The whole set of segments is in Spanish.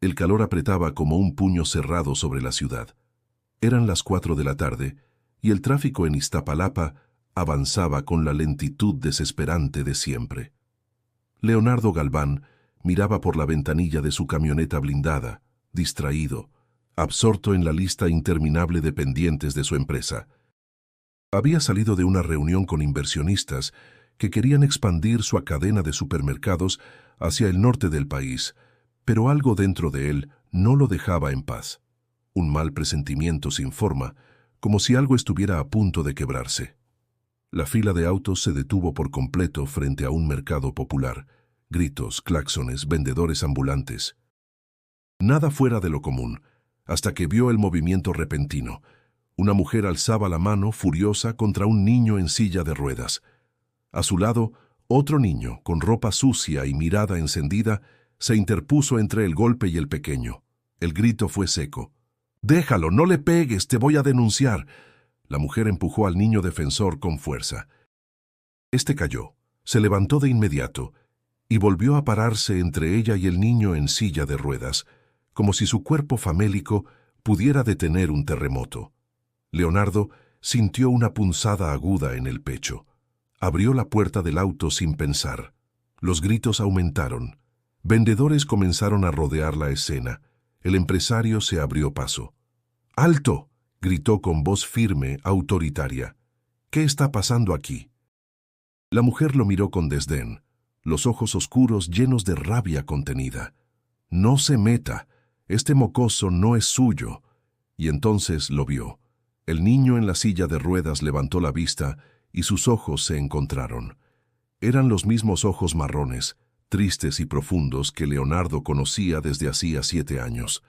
El calor apretaba como un puño cerrado sobre la ciudad. Eran las 4 de la tarde y el tráfico en Iztapalapa avanzaba con la lentitud desesperante de siempre. Leonardo Galván miraba por la ventanilla de su camioneta blindada, distraído, absorto en la lista interminable de pendientes de su empresa. Había salido de una reunión con inversionistas que querían expandir su cadena de supermercados hacia el norte del país, pero algo dentro de él no lo dejaba en paz. Un mal presentimiento sin forma, como si algo estuviera a punto de quebrarse. La fila de autos se detuvo por completo frente a un mercado popular. Gritos, claxones, vendedores ambulantes. Nada fuera de lo común, hasta que vio el movimiento repentino. Una mujer alzaba la mano furiosa contra un niño en silla de ruedas. A su lado, otro niño, con ropa sucia y mirada encendida, se interpuso entre el golpe y el pequeño. El grito fue seco. «Déjalo, no le pegues, te voy a denunciar». La mujer empujó al niño defensor con fuerza. Este cayó, se levantó de inmediato y volvió a pararse entre ella y el niño en silla de ruedas, como si su cuerpo famélico pudiera detener un terremoto. Leonardo sintió una punzada aguda en el pecho. Abrió la puerta del auto sin pensar. Los gritos aumentaron. Vendedores comenzaron a rodear la escena. El empresario se abrió paso. «¡Alto!», gritó con voz firme, autoritaria. «¿Qué está pasando aquí?». La mujer lo miró con desdén, los ojos oscuros llenos de rabia contenida. «No se meta, este mocoso no es suyo». Y entonces lo vio. El niño en la silla de ruedas levantó la vista y sus ojos se encontraron. Eran los mismos ojos marrones, tristes y profundos que Leonardo conocía desde hacía 7 años.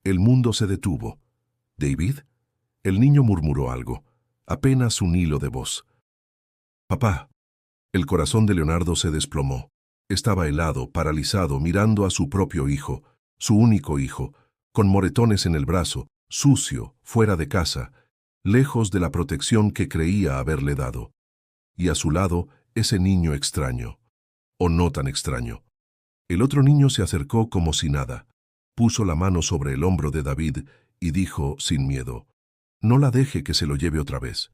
El mundo se detuvo. «¿David?». El niño murmuró algo, apenas un hilo de voz. «Papá». El corazón de Leonardo se desplomó. Estaba helado, paralizado, mirando a su propio hijo, su único hijo, con moretones en el brazo, sucio, fuera de casa, lejos de la protección que creía haberle dado. Y a su lado, ese niño extraño, o no tan extraño. El otro niño se acercó como si nada, puso la mano sobre el hombro de David y dijo sin miedo: «No la deje que se lo lleve otra vez».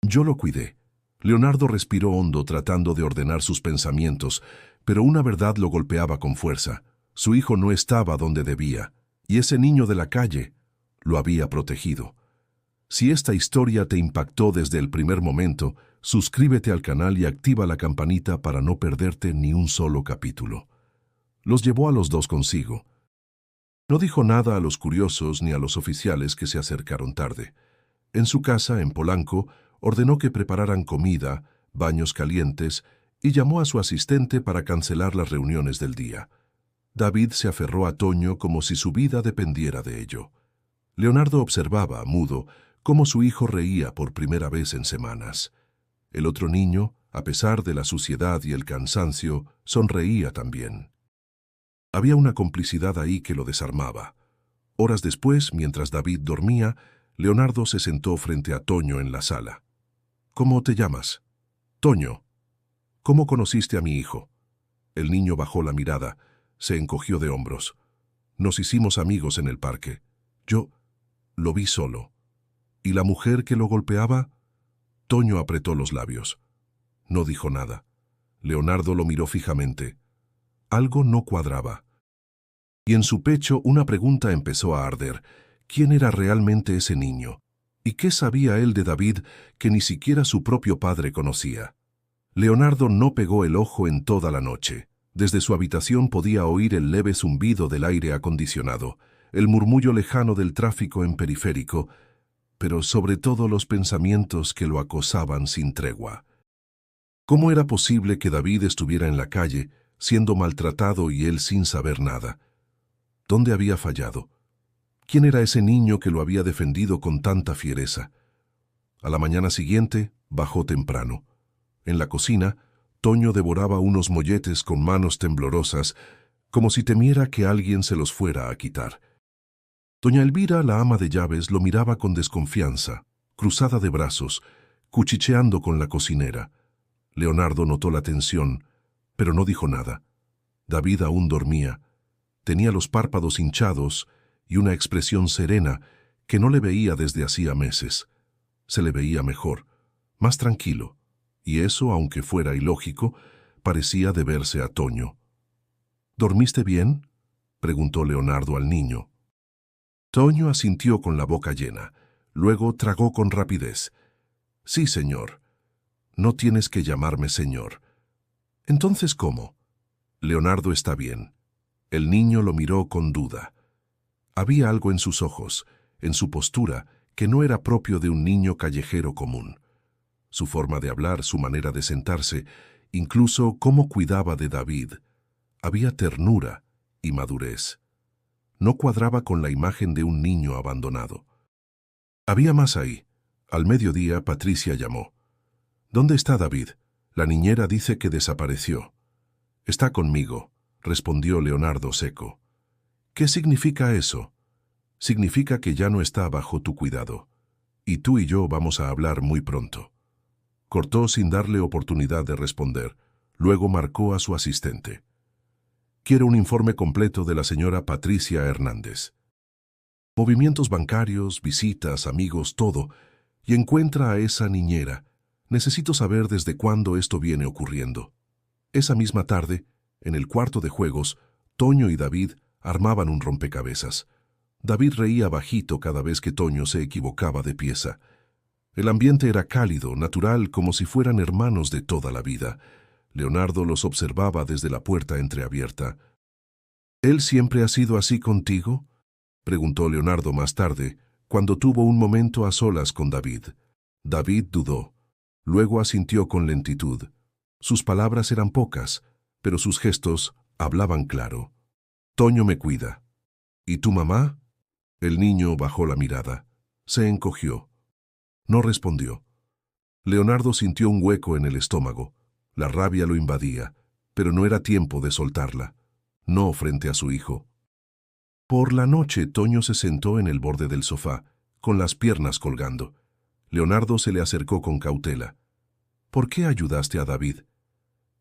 «Yo lo cuidé». Leonardo respiró hondo tratando de ordenar sus pensamientos, pero una verdad lo golpeaba con fuerza. Su hijo no estaba donde debía, y ese niño de la calle lo había protegido. Si esta historia te impactó desde el primer momento, suscríbete al canal y activa la campanita para no perderte ni un solo capítulo. Los llevó a los dos consigo. No dijo nada a los curiosos ni a los oficiales que se acercaron tarde. En su casa, en Polanco, ordenó que prepararan comida, baños calientes y llamó a su asistente para cancelar las reuniones del día. David se aferró a Toño como si su vida dependiera de ello. Leonardo observaba, mudo, cómo su hijo reía por primera vez en semanas. El otro niño, a pesar de la suciedad y el cansancio, sonreía también. Había una complicidad ahí que lo desarmaba. Horas después, mientras David dormía, Leonardo se sentó frente a Toño en la sala. «¿Cómo te llamas?». «Toño». «¿Cómo conociste a mi hijo?». El niño bajó la mirada, se encogió de hombros. «Nos hicimos amigos en el parque. Yo lo vi solo». «¿Y la mujer que lo golpeaba?». Toño apretó los labios. No dijo nada. Leonardo lo miró fijamente. Algo no cuadraba. Y en su pecho una pregunta empezó a arder. ¿Quién era realmente ese niño? ¿Y qué sabía él de David que ni siquiera su propio padre conocía? Leonardo no pegó el ojo en toda la noche. Desde su habitación podía oír el leve zumbido del aire acondicionado, el murmullo lejano del tráfico en periférico, pero sobre todo los pensamientos que lo acosaban sin tregua. ¿Cómo era posible que David estuviera en la calle, siendo maltratado y él sin saber nada? ¿Dónde había fallado? ¿Quién era ese niño que lo había defendido con tanta fiereza? A la mañana siguiente, bajó temprano. En la cocina, Toño devoraba unos molletes con manos temblorosas, como si temiera que alguien se los fuera a quitar. Doña Elvira, la ama de llaves, lo miraba con desconfianza, cruzada de brazos, cuchicheando con la cocinera. Leonardo notó la tensión, pero no dijo nada. David aún dormía. Tenía los párpados hinchados y una expresión serena que no le veía desde hacía meses. Se le veía mejor, más tranquilo, y eso, aunque fuera ilógico, parecía deberse a Toño. ¿Dormiste bien?, preguntó Leonardo al niño. Toño asintió con la boca llena, luego tragó con rapidez. Sí, señor. No tienes que llamarme señor. Entonces, ¿cómo? Leonardo está bien. El niño lo miró con duda. Había algo en sus ojos, en su postura, que no era propio de un niño callejero común. Su forma de hablar, su manera de sentarse, incluso cómo cuidaba de David. Había ternura y madurez. No cuadraba con la imagen de un niño abandonado. Había más ahí. Al mediodía, Patricia llamó. ¿Dónde está David? La niñera dice que desapareció. Está conmigo, respondió Leonardo seco. ¿Qué significa eso? Significa que ya no está bajo tu cuidado. Y tú y yo vamos a hablar muy pronto. Cortó sin darle oportunidad de responder. Luego marcó a su asistente. Quiero un informe completo de la señora Patricia Hernández. Movimientos bancarios, visitas, amigos, todo. Y encuentra a esa niñera. Necesito saber desde cuándo esto viene ocurriendo. Esa misma tarde, en el cuarto de juegos, Toño y David armaban un rompecabezas. David reía bajito cada vez que Toño se equivocaba de pieza. El ambiente era cálido, natural, como si fueran hermanos de toda la vida. Leonardo los observaba desde la puerta entreabierta. ¿Él siempre ha sido así contigo?, preguntó Leonardo más tarde, cuando tuvo un momento a solas con David. David dudó. Luego asintió con lentitud. Sus palabras eran pocas, pero sus gestos hablaban claro. Toño me cuida. ¿Y tu mamá? El niño bajó la mirada. Se encogió. No respondió. Leonardo sintió un hueco en el estómago. La rabia lo invadía, pero no era tiempo de soltarla. No frente a su hijo. Por la noche, Toño se sentó en el borde del sofá, con las piernas colgando. Leonardo se le acercó con cautela. ¿Por qué ayudaste a David?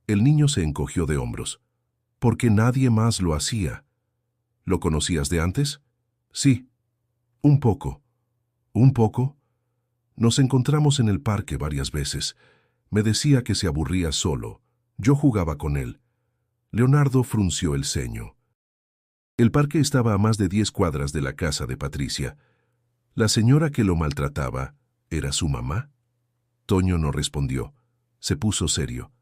El niño se encogió de hombros. Porque nadie más lo hacía. ¿Lo conocías de antes? Sí. Un poco. ¿Un poco? Nos encontramos en el parque varias veces. Me decía que se aburría solo. Yo jugaba con él. Leonardo frunció el ceño. El parque estaba a más de 10 cuadras de la casa de Patricia. ¿La señora que lo maltrataba era su mamá? Toño no respondió. Se puso serio.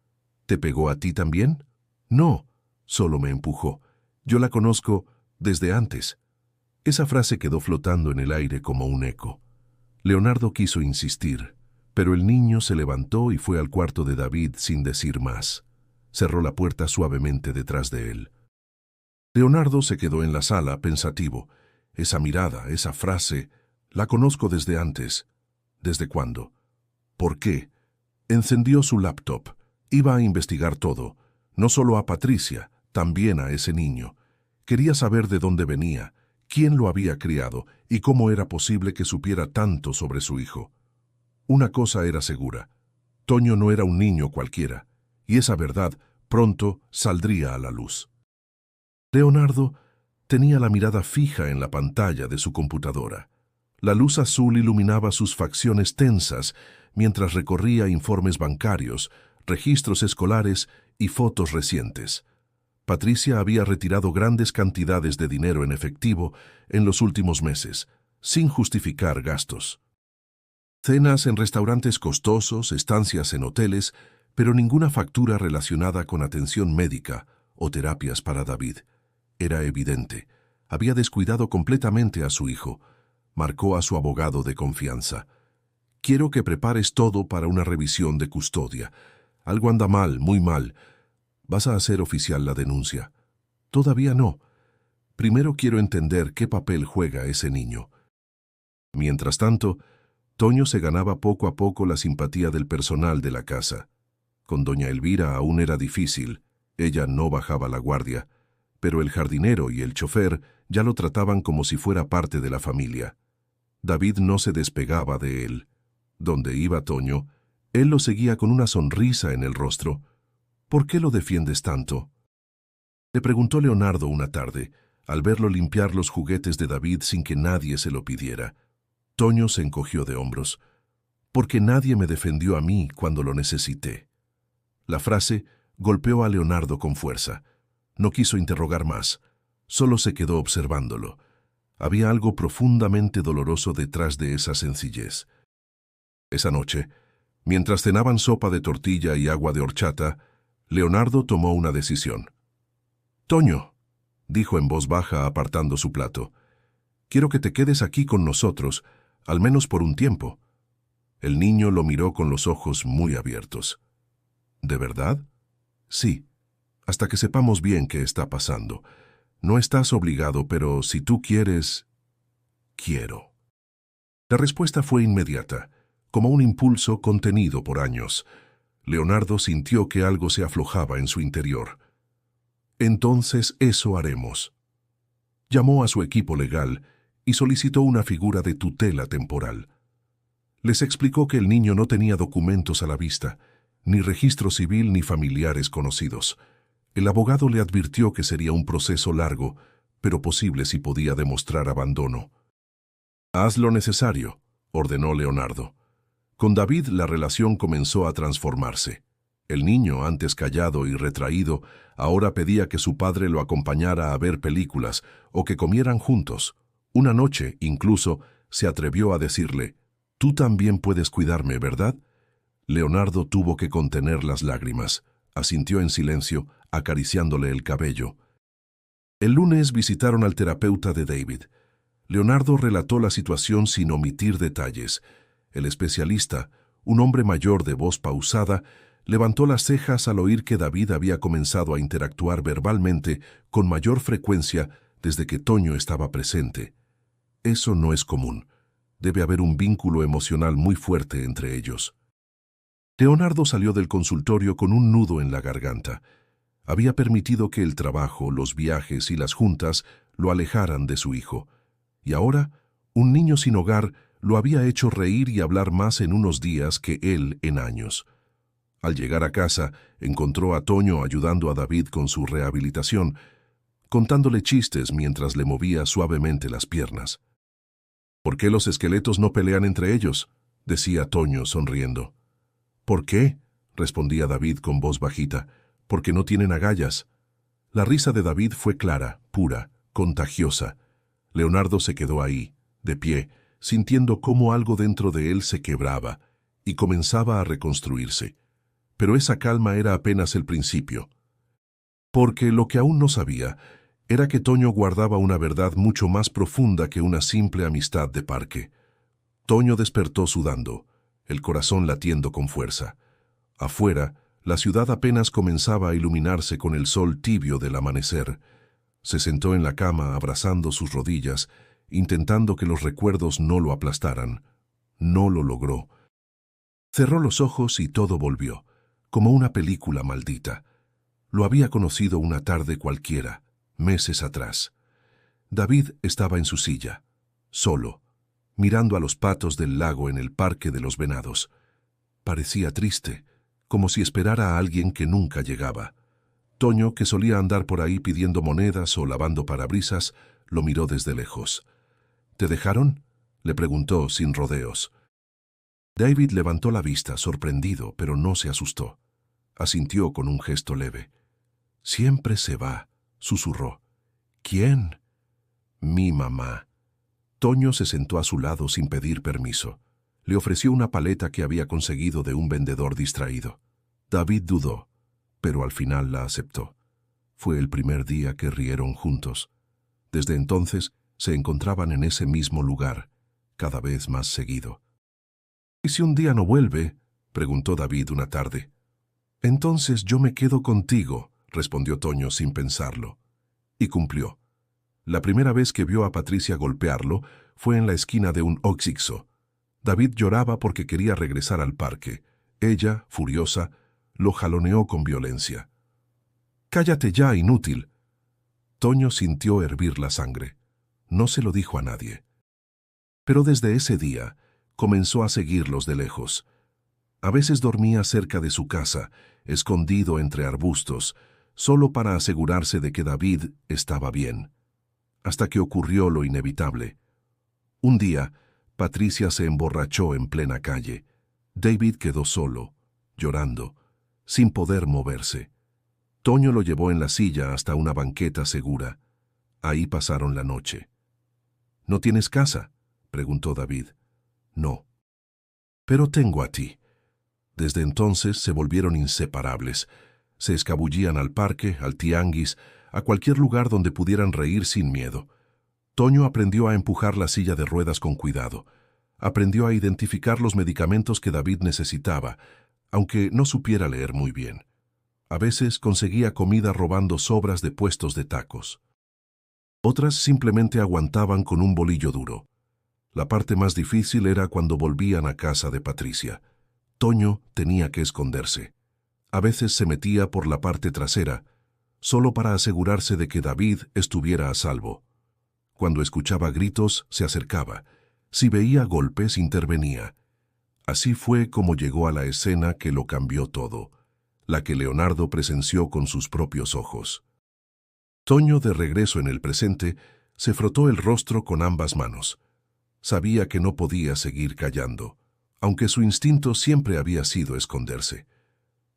¿Te pegó a ti también? No, solo me empujó. Yo la conozco desde antes. Esa frase quedó flotando en el aire como un eco. Leonardo quiso insistir, pero el niño se levantó y fue al cuarto de David sin decir más. Cerró la puerta suavemente detrás de él. Leonardo se quedó en la sala pensativo. Esa mirada, esa frase, la conozco desde antes. ¿Desde cuándo? ¿Por qué? Encendió su laptop. Iba a investigar todo, no solo a Patricia, también a ese niño. Quería saber de dónde venía, quién lo había criado y cómo era posible que supiera tanto sobre su hijo. Una cosa era segura. Toño no era un niño cualquiera, y esa verdad pronto saldría a la luz. Leonardo tenía la mirada fija en la pantalla de su computadora. La luz azul iluminaba sus facciones tensas mientras recorría informes bancarios, registros escolares y fotos recientes. Patricia había retirado grandes cantidades de dinero en efectivo en los últimos meses, sin justificar gastos. Cenas en restaurantes costosos, estancias en hoteles, pero ninguna factura relacionada con atención médica o terapias para David. Era evidente. Había descuidado completamente a su hijo. Marcó a su abogado de confianza. Quiero que prepares todo para una revisión de custodia. Algo anda mal, muy mal. ¿Vas a hacer oficial la denuncia? Todavía no. Primero quiero entender qué papel juega ese niño. Mientras tanto, Toño se ganaba poco a poco la simpatía del personal de la casa. Con doña Elvira aún era difícil. Ella no bajaba la guardia. Pero el jardinero y el chofer ya lo trataban como si fuera parte de la familia. David no se despegaba de él. Donde iba Toño, él lo seguía con una sonrisa en el rostro. ¿Por qué lo defiendes tanto?, le preguntó Leonardo una tarde, al verlo limpiar los juguetes de David sin que nadie se lo pidiera. Toño se encogió de hombros. Porque nadie me defendió a mí cuando lo necesité. La frase golpeó a Leonardo con fuerza. No quiso interrogar más, solo se quedó observándolo. Había algo profundamente doloroso detrás de esa sencillez. Esa noche, mientras cenaban sopa de tortilla y agua de horchata, Leonardo tomó una decisión. «Toño», dijo en voz baja apartando su plato, «quiero que te quedes aquí con nosotros, al menos por un tiempo». El niño lo miró con los ojos muy abiertos. «¿De verdad?» «Sí, hasta que sepamos bien qué está pasando. No estás obligado, pero si tú quieres...» «Quiero». La respuesta fue inmediata, como un impulso contenido por años. Leonardo sintió que algo se aflojaba en su interior. «Entonces eso haremos». Llamó a su equipo legal y solicitó una figura de tutela temporal. Les explicó que el niño no tenía documentos a la vista, ni registro civil ni familiares conocidos. El abogado le advirtió que sería un proceso largo, pero posible si podía demostrar abandono. «Haz lo necesario», ordenó Leonardo. Con David la relación comenzó a transformarse. El niño, antes callado y retraído, ahora pedía que su padre lo acompañara a ver películas o que comieran juntos. Una noche, incluso, se atrevió a decirle: «Tú también puedes cuidarme, ¿verdad?». Leonardo tuvo que contener las lágrimas. Asintió en silencio, acariciándole el cabello. El lunes visitaron al terapeuta de David. Leonardo relató la situación sin omitir detalles. El especialista, un hombre mayor de voz pausada, levantó las cejas al oír que David había comenzado a interactuar verbalmente con mayor frecuencia desde que Toño estaba presente. Eso no es común. Debe haber un vínculo emocional muy fuerte entre ellos. Leonardo salió del consultorio con un nudo en la garganta. Había permitido que el trabajo, los viajes y las juntas lo alejaran de su hijo. Y ahora, un niño sin hogar lo había hecho reír y hablar más en unos días que él en años. Al llegar a casa, encontró a Toño ayudando a David con su rehabilitación, contándole chistes mientras le movía suavemente las piernas. «¿Por qué los esqueletos no pelean entre ellos?», decía Toño sonriendo. «¿Por qué?», respondía David con voz bajita. «Porque no tienen agallas». La risa de David fue clara, pura, contagiosa. Leonardo se quedó ahí, de pie, sintiendo cómo algo dentro de él se quebraba y comenzaba a reconstruirse. Pero esa calma era apenas el principio. Porque lo que aún no sabía era que Toño guardaba una verdad mucho más profunda que una simple amistad de parque. Toño despertó sudando, el corazón latiendo con fuerza. Afuera, la ciudad apenas comenzaba a iluminarse con el sol tibio del amanecer. Se sentó en la cama abrazando sus rodillas, intentando que los recuerdos no lo aplastaran. No lo logró. Cerró los ojos y todo volvió, como una película maldita. Lo había conocido una tarde cualquiera, meses atrás. David estaba en su silla, solo, mirando a los patos del lago en el Parque de los Venados. Parecía triste, como si esperara a alguien que nunca llegaba. Toño, que solía andar por ahí pidiendo monedas o lavando parabrisas, lo miró desde lejos. «¿Te dejaron?», le preguntó sin rodeos. David levantó la vista, sorprendido, pero no se asustó. Asintió con un gesto leve. «Siempre se va», susurró. «¿Quién?». «Mi mamá». Toño se sentó a su lado sin pedir permiso. Le ofreció una paleta que había conseguido de un vendedor distraído. David dudó, pero al final la aceptó. Fue el primer día que rieron juntos. Desde entonces se encontraban en ese mismo lugar, cada vez más seguido. «¿Y si un día no vuelve?», preguntó David una tarde. «Entonces yo me quedo contigo», respondió Toño sin pensarlo. Y cumplió. La primera vez que vio a Patricia golpearlo fue en la esquina de un Oxixo. David lloraba porque quería regresar al parque. Ella, furiosa, lo jaloneó con violencia. «Cállate ya, inútil». Toño sintió hervir la sangre. No se lo dijo a nadie. Pero desde ese día comenzó a seguirlos de lejos. A veces dormía cerca de su casa, escondido entre arbustos, solo para asegurarse de que David estaba bien. hasta que ocurrió lo inevitable. Un día, Patricia se emborrachó en plena calle. David quedó solo, llorando, sin poder moverse. Toño lo llevó en la silla hasta una banqueta segura. Ahí pasaron la noche. ¿No tienes casa?, preguntó David. No. Pero tengo a ti. Desde entonces se volvieron inseparables. Se escabullían al parque, al tianguis, a cualquier lugar donde pudieran reír sin miedo. Toño aprendió a empujar la silla de ruedas con cuidado. Aprendió a identificar los medicamentos que David necesitaba, aunque no supiera leer muy bien. A veces conseguía comida robando sobras de puestos de tacos. Otras simplemente aguantaban con un bolillo duro. La parte más difícil era cuando volvían a casa de Patricia. Toño tenía que esconderse. A veces se metía por la parte trasera, solo para asegurarse de que David estuviera a salvo. Cuando escuchaba gritos, se acercaba. Si veía golpes, intervenía. Así fue como llegó a la escena que lo cambió todo, la que Leonardo presenció con sus propios ojos. Toño, de regreso en el presente, se frotó el rostro con ambas manos. Sabía que no podía seguir callando, aunque su instinto siempre había sido esconderse.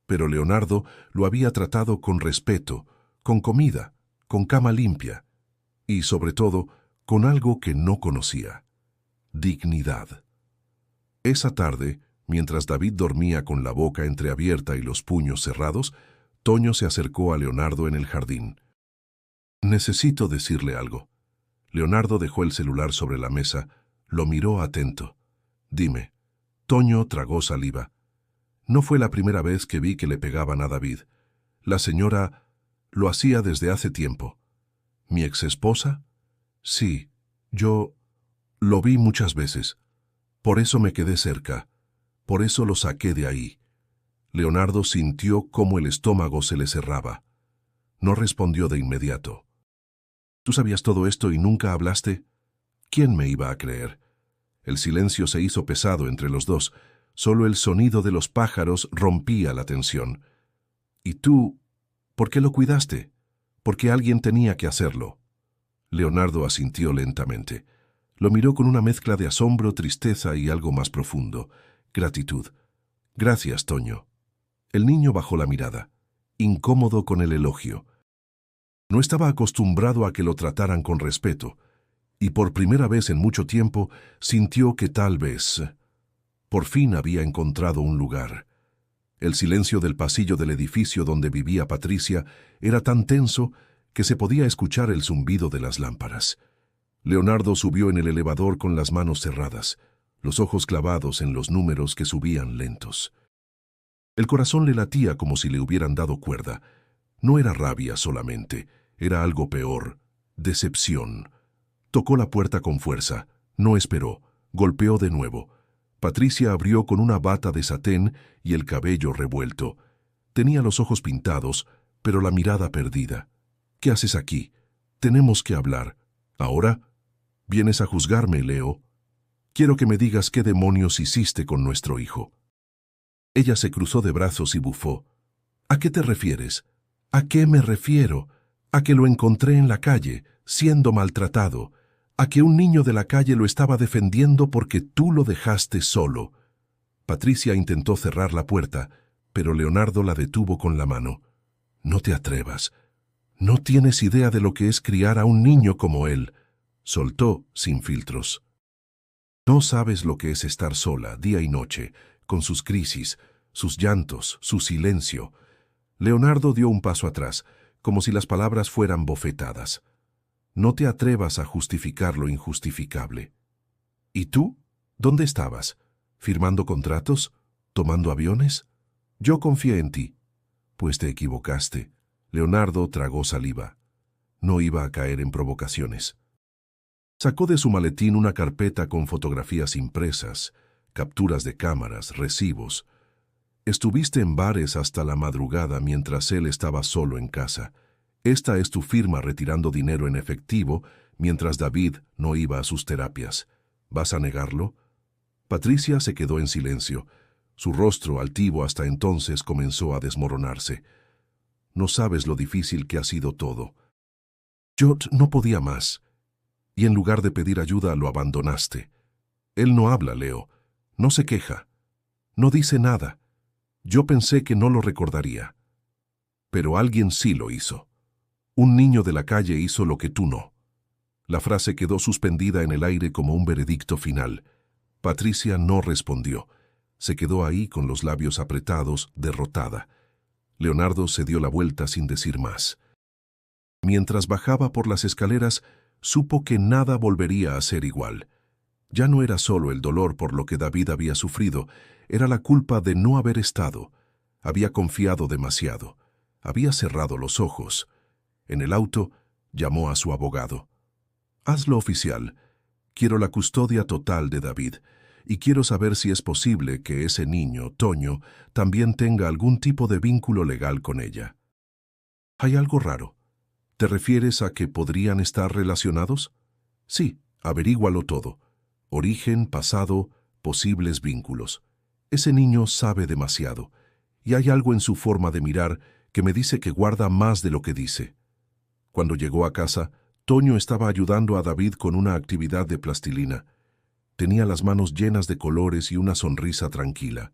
Pero Leonardo lo había tratado con respeto, con comida, con cama limpia y, sobre todo, con algo que no conocía: dignidad. Esa tarde, mientras David dormía con la boca entreabierta y los puños cerrados, Toño se acercó a Leonardo en el jardín. «Necesito decirle algo». Leonardo dejó el celular sobre la mesa, lo miró atento. «Dime». Toño tragó saliva. No fue la primera vez que vi que le pegaban a David. La señora lo hacía desde hace tiempo. ¿Mi exesposa? Sí, yo lo vi muchas veces. Por eso me quedé cerca. Por eso lo saqué de ahí. Leonardo sintió cómo el estómago se le cerraba. No respondió de inmediato. ¿Tú sabías todo esto y nunca hablaste? ¿Quién me iba a creer? El silencio se hizo pesado entre los dos. Solo el sonido de los pájaros rompía la tensión. ¿Y tú, por qué lo cuidaste? Porque alguien tenía que hacerlo. Leonardo asintió lentamente. Lo miró con una mezcla de asombro, tristeza y algo más profundo: gratitud. Gracias, Toño. El niño bajó la mirada, incómodo con el elogio. No estaba acostumbrado a que lo trataran con respeto, y por primera vez en mucho tiempo sintió que tal vez por fin había encontrado un lugar. El silencio del pasillo del edificio donde vivía Patricia era tan tenso que se podía escuchar el zumbido de las lámparas. Leonardo subió en el elevador con las manos cerradas, los ojos clavados en los números que subían lentos. El corazón le latía como si le hubieran dado cuerda. No era rabia solamente, era algo peor: decepción. Tocó la puerta con fuerza, no esperó, golpeó de nuevo. Patricia abrió con una bata de satén y el cabello revuelto. Tenía los ojos pintados, pero la mirada perdida. «¿Qué haces aquí? Tenemos que hablar». «¿Ahora? ¿Vienes a juzgarme, Leo? Quiero que me digas qué demonios hiciste con nuestro hijo». Ella se cruzó de brazos y bufó. «¿A qué te refieres?» «¿A qué me refiero? A que lo encontré en la calle, siendo maltratado. A que un niño de la calle lo estaba defendiendo porque tú lo dejaste solo». Patricia intentó cerrar la puerta, pero Leonardo la detuvo con la mano. «No te atrevas. No tienes idea de lo que es criar a un niño como él», soltó sin filtros. «No sabes lo que es estar sola, día y noche, con sus crisis, sus llantos, su silencio». Leonardo dio un paso atrás, como si las palabras fueran bofetadas. «No te atrevas a justificar lo injustificable». «¿Y tú? ¿Dónde estabas? ¿Firmando contratos? ¿Tomando aviones? Yo confié en ti». «Pues te equivocaste». Leonardo tragó saliva. No iba a caer en provocaciones. Sacó de su maletín una carpeta con fotografías impresas, capturas de cámaras, recibos. «Estuviste en bares hasta la madrugada mientras él estaba solo en casa. Esta es tu firma retirando dinero en efectivo mientras David no iba a sus terapias. ¿Vas a negarlo?» Patricia se quedó en silencio. Su rostro, altivo hasta entonces, comenzó a desmoronarse. «No sabes lo difícil que ha sido todo. Yo no podía más. y en lugar de pedir ayuda lo abandonaste. Él no habla, Leo, no se queja, no dice nada. Yo pensé que no lo recordaría. Pero alguien sí lo hizo. Un niño de la calle hizo lo que tú no. La frase quedó suspendida en el aire como un veredicto final. Patricia no respondió. Se quedó ahí con los labios apretados, derrotada. Leonardo se dio la vuelta sin decir más. Mientras bajaba por las escaleras, supo que nada volvería a ser igual. Ya no era solo el dolor por lo que David había sufrido, era la culpa de no haber estado. Había confiado demasiado. Había cerrado los ojos. En el auto, llamó a su abogado. «Hazlo oficial. Quiero la custodia total de David, y quiero saber si es posible que ese niño, Toño, también tenga algún tipo de vínculo legal con ella». «Hay algo raro. ¿Te refieres a que podrían estar relacionados?» «Sí, averígualo todo. Origen, pasado, posibles vínculos. Ese niño sabe demasiado, y hay algo en su forma de mirar que me dice que guarda más de lo que dice». Cuando llegó a casa, Toño estaba ayudando a David con una actividad de plastilina. Tenía las manos llenas de colores y una sonrisa tranquila.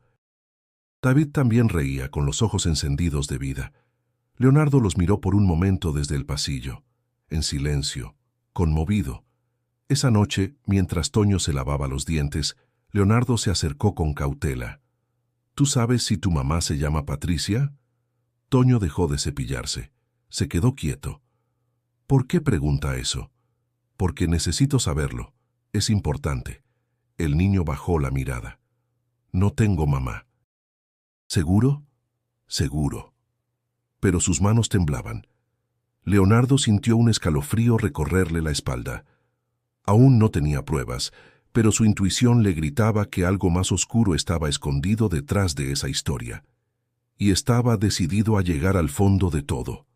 David también reía, con los ojos encendidos de vida. Leonardo los miró por un momento desde el pasillo, en silencio, conmovido. Esa noche, mientras Toño se lavaba los dientes, Leonardo se acercó con cautela. «¿Tú sabes si tu mamá se llama Patricia?» Toño dejó de cepillarse. Se quedó quieto. «¿Por qué pregunta eso?» «Porque necesito saberlo. Es importante». El niño bajó la mirada. «No tengo mamá». «¿Seguro?» «Seguro». Pero sus manos temblaban. Leonardo sintió un escalofrío recorrerle la espalda. Aún no tenía pruebas, pero su intuición le gritaba que algo más oscuro estaba escondido detrás de esa historia. Y estaba decidido a llegar al fondo de todo.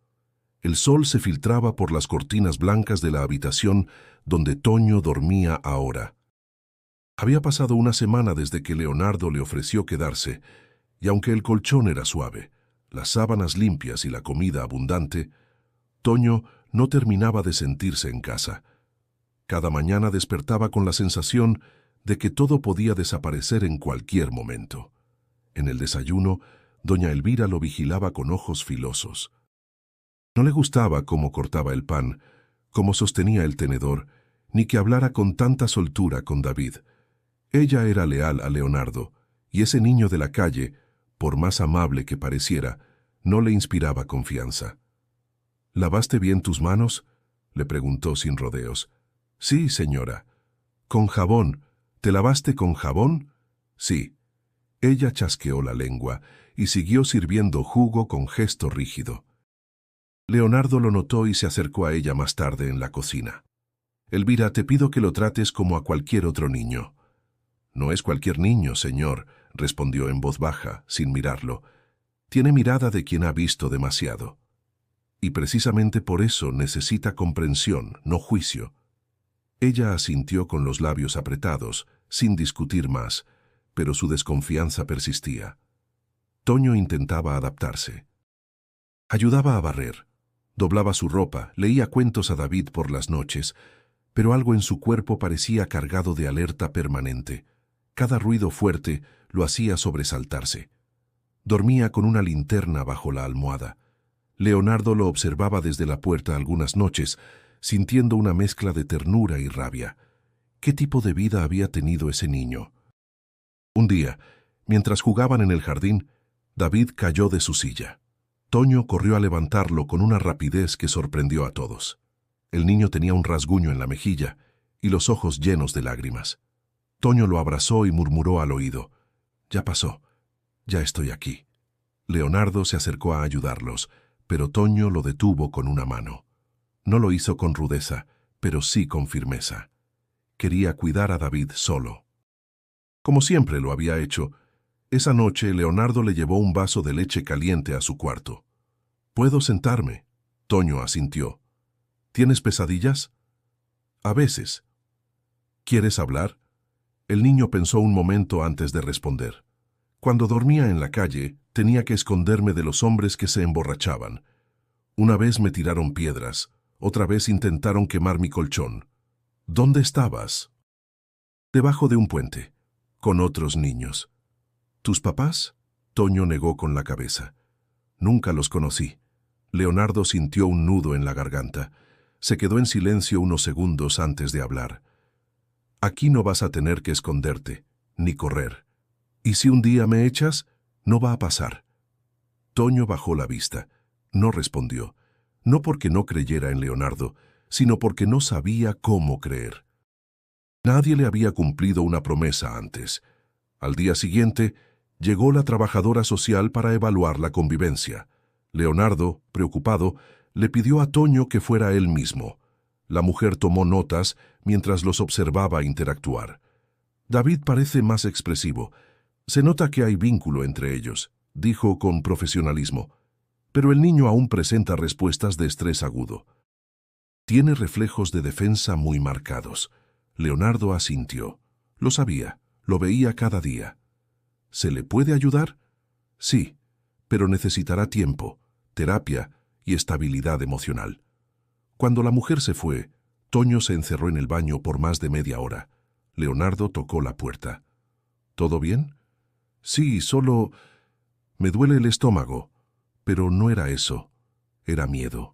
El sol se filtraba por las cortinas blancas de la habitación donde Toño dormía ahora. Había pasado una semana desde que Leonardo le ofreció quedarse, y aunque el colchón era suave, las sábanas limpias y la comida abundante, Toño no terminaba de sentirse en casa. Cada mañana despertaba con la sensación de que todo podía desaparecer en cualquier momento. En el desayuno, doña Elvira lo vigilaba con ojos filosos. No le gustaba cómo cortaba el pan, cómo sostenía el tenedor, ni que hablara con tanta soltura con David. Ella era leal a Leonardo, y ese niño de la calle, por más amable que pareciera, no le inspiraba confianza. «¿Lavaste bien tus manos?», le preguntó sin rodeos. «Sí, señora». «¿Con jabón? ¿Te lavaste con jabón?» «Sí». Ella chasqueó la lengua y siguió sirviendo jugo con gesto rígido. Leonardo lo notó y se acercó a ella más tarde en la cocina. «Elvira, te pido que lo trates como a cualquier otro niño». «No es cualquier niño, señor», respondió en voz baja, sin mirarlo. «Tiene mirada de quien ha visto demasiado. Y precisamente por eso necesita comprensión, no juicio». Ella asintió con los labios apretados, sin discutir más, pero su desconfianza persistía. Toño intentaba adaptarse. Ayudaba a barrer. Doblaba su ropa, leía cuentos a David por las noches, pero algo en su cuerpo parecía cargado de alerta permanente. Cada ruido fuerte lo hacía sobresaltarse. Dormía con una linterna bajo la almohada. Leonardo lo observaba desde la puerta algunas noches, sintiendo una mezcla de ternura y rabia. ¿Qué tipo de vida había tenido ese niño? Un día, mientras jugaban en el jardín, David cayó de su silla. Toño corrió a levantarlo con una rapidez que sorprendió a todos. El niño tenía un rasguño en la mejilla y los ojos llenos de lágrimas. Toño lo abrazó y murmuró al oído: «Ya pasó, ya estoy aquí». Leonardo se acercó a ayudarlos, pero Toño lo detuvo con una mano. No lo hizo con rudeza, pero sí con firmeza. Quería cuidar a David solo. Como siempre lo había hecho, esa noche Leonardo le llevó un vaso de leche caliente a su cuarto. «¿Puedo sentarme?», Toño asintió. «¿Tienes pesadillas?» «A veces». «¿Quieres hablar?». El niño pensó un momento antes de responder. «Cuando dormía en la calle, tenía que esconderme de los hombres que se emborrachaban. Una vez me tiraron piedras, otra vez intentaron quemar mi colchón. ¿Dónde estabas? Debajo de un puente, con otros niños. ¿Tus papás? Toño negó con la cabeza. Nunca los conocí. Leonardo sintió un nudo en la garganta. Se quedó en silencio unos segundos antes de hablar. Aquí no vas a tener que esconderte, ni correr. Y si un día me echas, no va a pasar. Toño bajó la vista. No respondió. No porque no creyera en Leonardo, sino porque no sabía cómo creer. Nadie le había cumplido una promesa antes. Al día siguiente, llegó la trabajadora social para evaluar la convivencia. Leonardo, preocupado, le pidió a Toño que fuera él mismo. La mujer tomó notas mientras los observaba interactuar. David parece más expresivo. Se nota que hay vínculo entre ellos, dijo con profesionalismo. Pero el niño aún presenta respuestas de estrés agudo. Tiene reflejos de defensa muy marcados. Leonardo asintió. Lo sabía, lo veía cada día. ¿Se le puede ayudar? Sí, pero necesitará tiempo, terapia y estabilidad emocional. Cuando la mujer se fue, Toño se encerró en el baño por más de media hora. Leonardo tocó la puerta. ¿Todo bien? Sí, solo me duele el estómago. Pero no era eso, era miedo.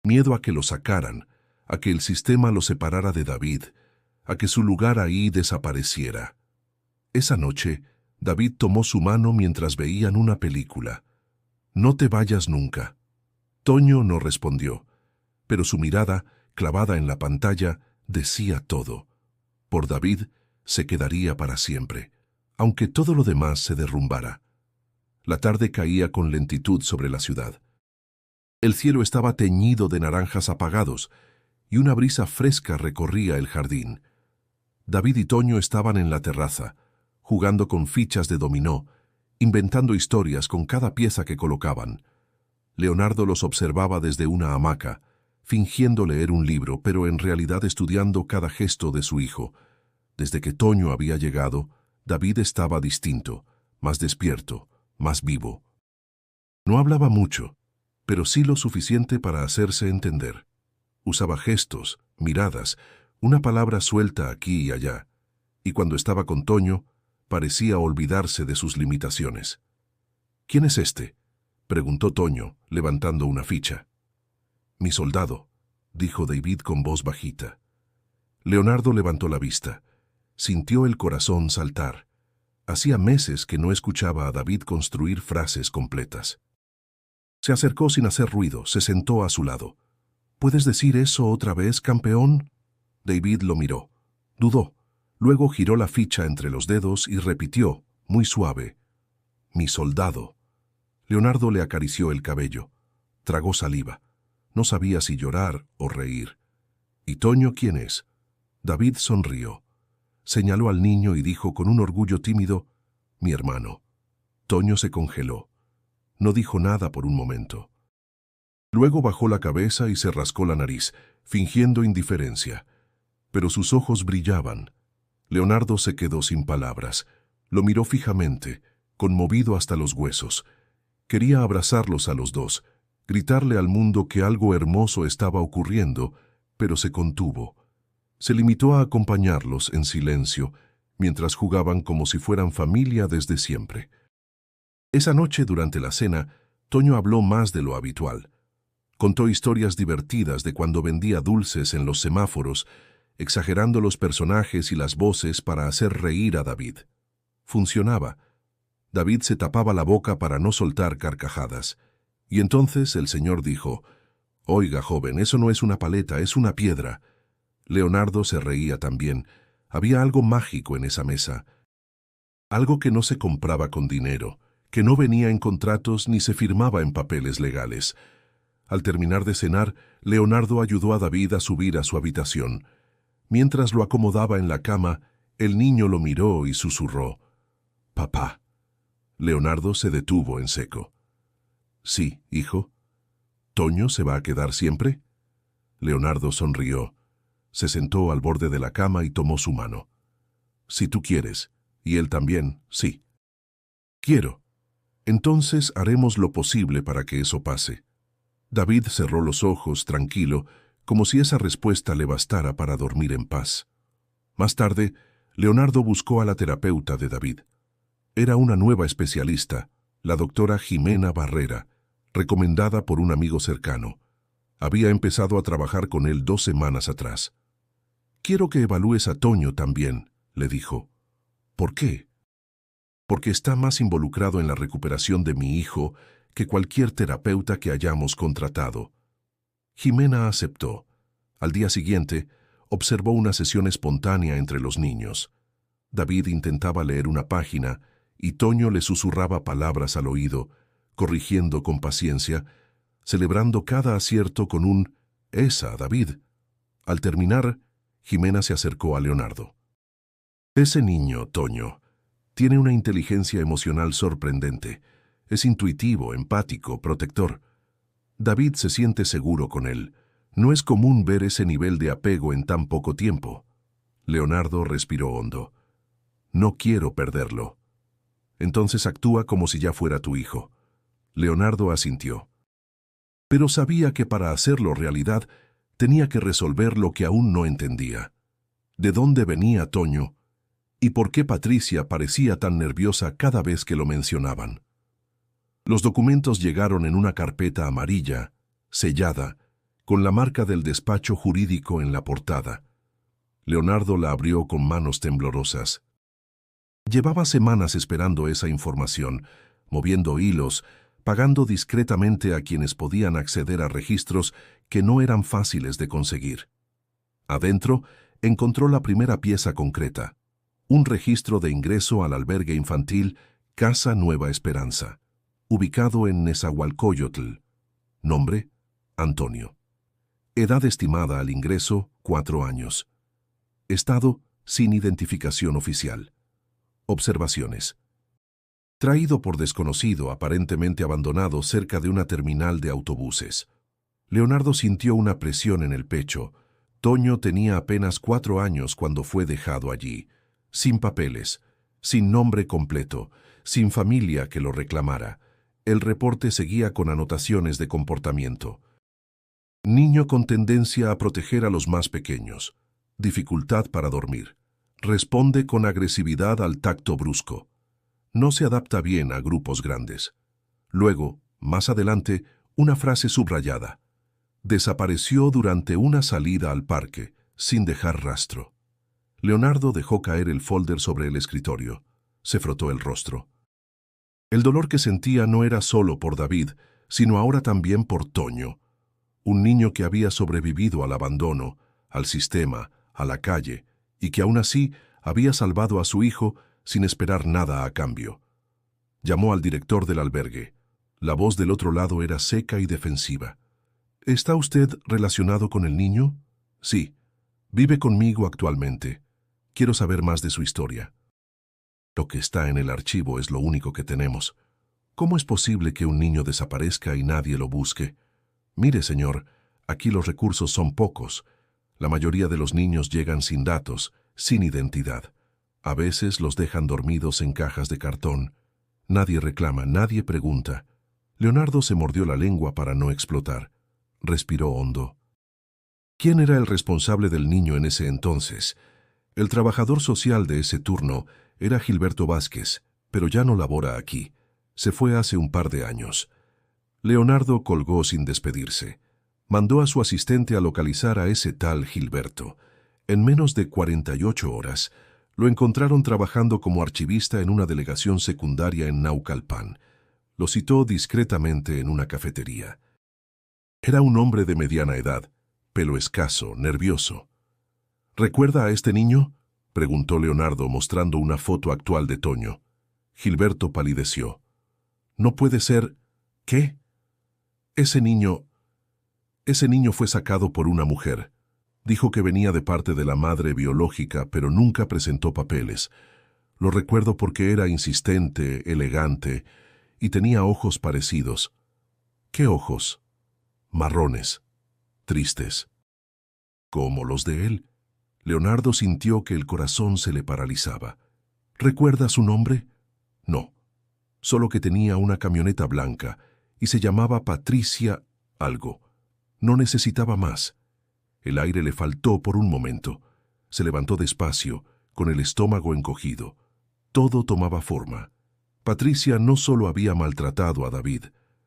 Miedo a que lo sacaran, a que el sistema lo separara de David, a que su lugar ahí desapareciera. Esa noche, David tomó su mano mientras veían una película. No te vayas nunca. Toño no respondió, pero su mirada, clavada en la pantalla, decía todo. Por David, se quedaría para siempre, aunque todo lo demás se derrumbara. La tarde caía con lentitud sobre la ciudad. El cielo estaba teñido de naranjas apagados y una brisa fresca recorría el jardín. David y Toño estaban en la terraza, jugando con fichas de dominó, inventando historias con cada pieza que colocaban. Leonardo los observaba desde una hamaca, fingiendo leer un libro, pero en realidad estudiando cada gesto de su hijo. Desde que Toño había llegado, David estaba distinto, más despierto, más vivo. No hablaba mucho, pero sí lo suficiente para hacerse entender. Usaba gestos, miradas, una palabra suelta aquí y allá, y cuando estaba con Toño, parecía olvidarse de sus limitaciones. ¿Quién es este?, preguntó Toño, levantando una ficha. Mi soldado, dijo David con voz bajita. Leonardo levantó la vista. Sintió el corazón saltar. Hacía meses que no escuchaba a David construir frases completas. Se acercó sin hacer ruido, se sentó a su lado. ¿Puedes decir eso otra vez, campeón? David lo miró. Dudó. Luego giró la ficha entre los dedos y repitió, muy suave. Mi soldado. Leonardo le acarició el cabello. Tragó saliva. No sabía si llorar o reír. ¿Y Toño quién es? David sonrió. Señaló al niño y dijo con un orgullo tímido, mi hermano. Toño se congeló. No dijo nada por un momento. Luego bajó la cabeza y se rascó la nariz, fingiendo indiferencia. Pero sus ojos brillaban. Leonardo se quedó sin palabras. Lo miró fijamente, conmovido hasta los huesos. Quería abrazarlos a los dos, gritarle al mundo que algo hermoso estaba ocurriendo, pero se contuvo. Se limitó a acompañarlos en silencio, mientras jugaban como si fueran familia desde siempre. Esa noche, durante la cena, Toño habló más de lo habitual. Contó historias divertidas de cuando vendía dulces en los semáforos, exagerando los personajes y las voces para hacer reír a David. Funcionaba. David se tapaba la boca para no soltar carcajadas. Y entonces el señor dijo, «Oiga, joven, eso no es una paleta, es una piedra». Leonardo se reía también. Había algo mágico en esa mesa. Algo que no se compraba con dinero, que no venía en contratos ni se firmaba en papeles legales. Al terminar de cenar, Leonardo ayudó a David a subir a su habitación. Mientras lo acomodaba en la cama, el niño lo miró y susurró, «Papá». Leonardo se detuvo en seco. «Sí, hijo». «¿Toño se va a quedar siempre?» Leonardo sonrió. Se sentó al borde de la cama y tomó su mano. «Si tú quieres, y él también, sí». «Quiero. Entonces haremos lo posible para que eso pase». David cerró los ojos, tranquilo, como si esa respuesta le bastara para dormir en paz. Más tarde, Leonardo buscó a la terapeuta de David. Era una nueva especialista, la doctora Jimena Barrera, recomendada por un amigo cercano. Había empezado a trabajar con él 2 semanas atrás. «Quiero que evalúes a Toño también», le dijo. «¿Por qué?» «Porque está más involucrado en la recuperación de mi hijo que cualquier terapeuta que hayamos contratado». Jimena aceptó. Al día siguiente, observó una sesión espontánea entre los niños. David intentaba leer una página y Toño le susurraba palabras al oído, corrigiendo con paciencia, celebrando cada acierto con un «Esa, David». Al terminar, Jimena se acercó a Leonardo. «Ese niño, Toño, tiene una inteligencia emocional sorprendente. Es intuitivo, empático, protector. David se siente seguro con él. No es común ver ese nivel de apego en tan poco tiempo». Leonardo respiró hondo. «No quiero perderlo». «Entonces actúa como si ya fuera tu hijo». Leonardo asintió. Pero sabía que para hacerlo realidad tenía que resolver lo que aún no entendía. ¿De dónde venía Toño? ¿Y por qué Patricia parecía tan nerviosa cada vez que lo mencionaban? Los documentos llegaron en una carpeta amarilla, sellada, con la marca del despacho jurídico en la portada. Leonardo la abrió con manos temblorosas. Llevaba semanas esperando esa información, moviendo hilos, pagando discretamente a quienes podían acceder a registros que no eran fáciles de conseguir. Adentro, encontró la primera pieza concreta, un registro de ingreso al albergue infantil Casa Nueva Esperanza, ubicado en Nezahualcóyotl. Nombre: Antonio. Edad estimada al ingreso: 4 años. Estado: sin identificación oficial. Observaciones. Traído por desconocido, aparentemente abandonado cerca de una terminal de autobuses. Leonardo sintió una presión en el pecho. Toño tenía apenas 4 años cuando fue dejado allí, sin papeles, sin nombre completo, sin familia que lo reclamara. El reporte seguía con anotaciones de comportamiento. Niño con tendencia a proteger a los más pequeños. Dificultad para dormir. Responde con agresividad al tacto brusco. No se adapta bien a grupos grandes. Luego, más adelante, una frase subrayada. Desapareció durante una salida al parque, sin dejar rastro. Leonardo dejó caer el folder sobre el escritorio. Se frotó el rostro. El dolor que sentía no era solo por David, sino ahora también por Toño. Un niño que había sobrevivido al abandono, al sistema, a la calle, y que aún así había salvado a su hijo sin esperar nada a cambio. Llamó al director del albergue. La voz del otro lado era seca y defensiva. «¿Está usted relacionado con el niño?» «Sí. Vive conmigo actualmente. Quiero saber más de su historia». «Lo que está en el archivo es lo único que tenemos. ¿Cómo es posible que un niño desaparezca y nadie lo busque? Mire, señor, aquí los recursos son pocos. La mayoría de los niños llegan sin datos, sin identidad. A veces los dejan dormidos en cajas de cartón. Nadie reclama, nadie pregunta». Leonardo se mordió la lengua para no explotar. Respiró hondo. ¿Quién era el responsable del niño en ese entonces? El trabajador social de ese turno era Gilberto Vázquez, pero ya no labora aquí. Se fue hace un par de años. Leonardo colgó sin despedirse. Mandó a su asistente a localizar a ese tal Gilberto. En menos de 48 horas, lo encontraron trabajando como archivista en una delegación secundaria en Naucalpan. Lo citó discretamente en una cafetería. Era un hombre de mediana edad, pelo escaso, nervioso. ¿Recuerda a este niño?, preguntó Leonardo mostrando una foto actual de Toño. Gilberto palideció. «No puede ser». «¿Qué?» Ese niño fue sacado por una mujer. Dijo que venía de parte de la madre biológica, pero nunca presentó papeles. Lo recuerdo porque era insistente, elegante, y tenía ojos parecidos». «¿Qué ojos?» «Marrones, tristes». «¿Como los de él?» Leonardo sintió que el corazón se le paralizaba. ¿Recuerda su nombre? No, solo que tenía una camioneta blanca y se llamaba Patricia algo. No necesitaba más. El aire le faltó por un momento. Se levantó despacio, con el estómago encogido. Todo tomaba forma. Patricia no solo había maltratado a David,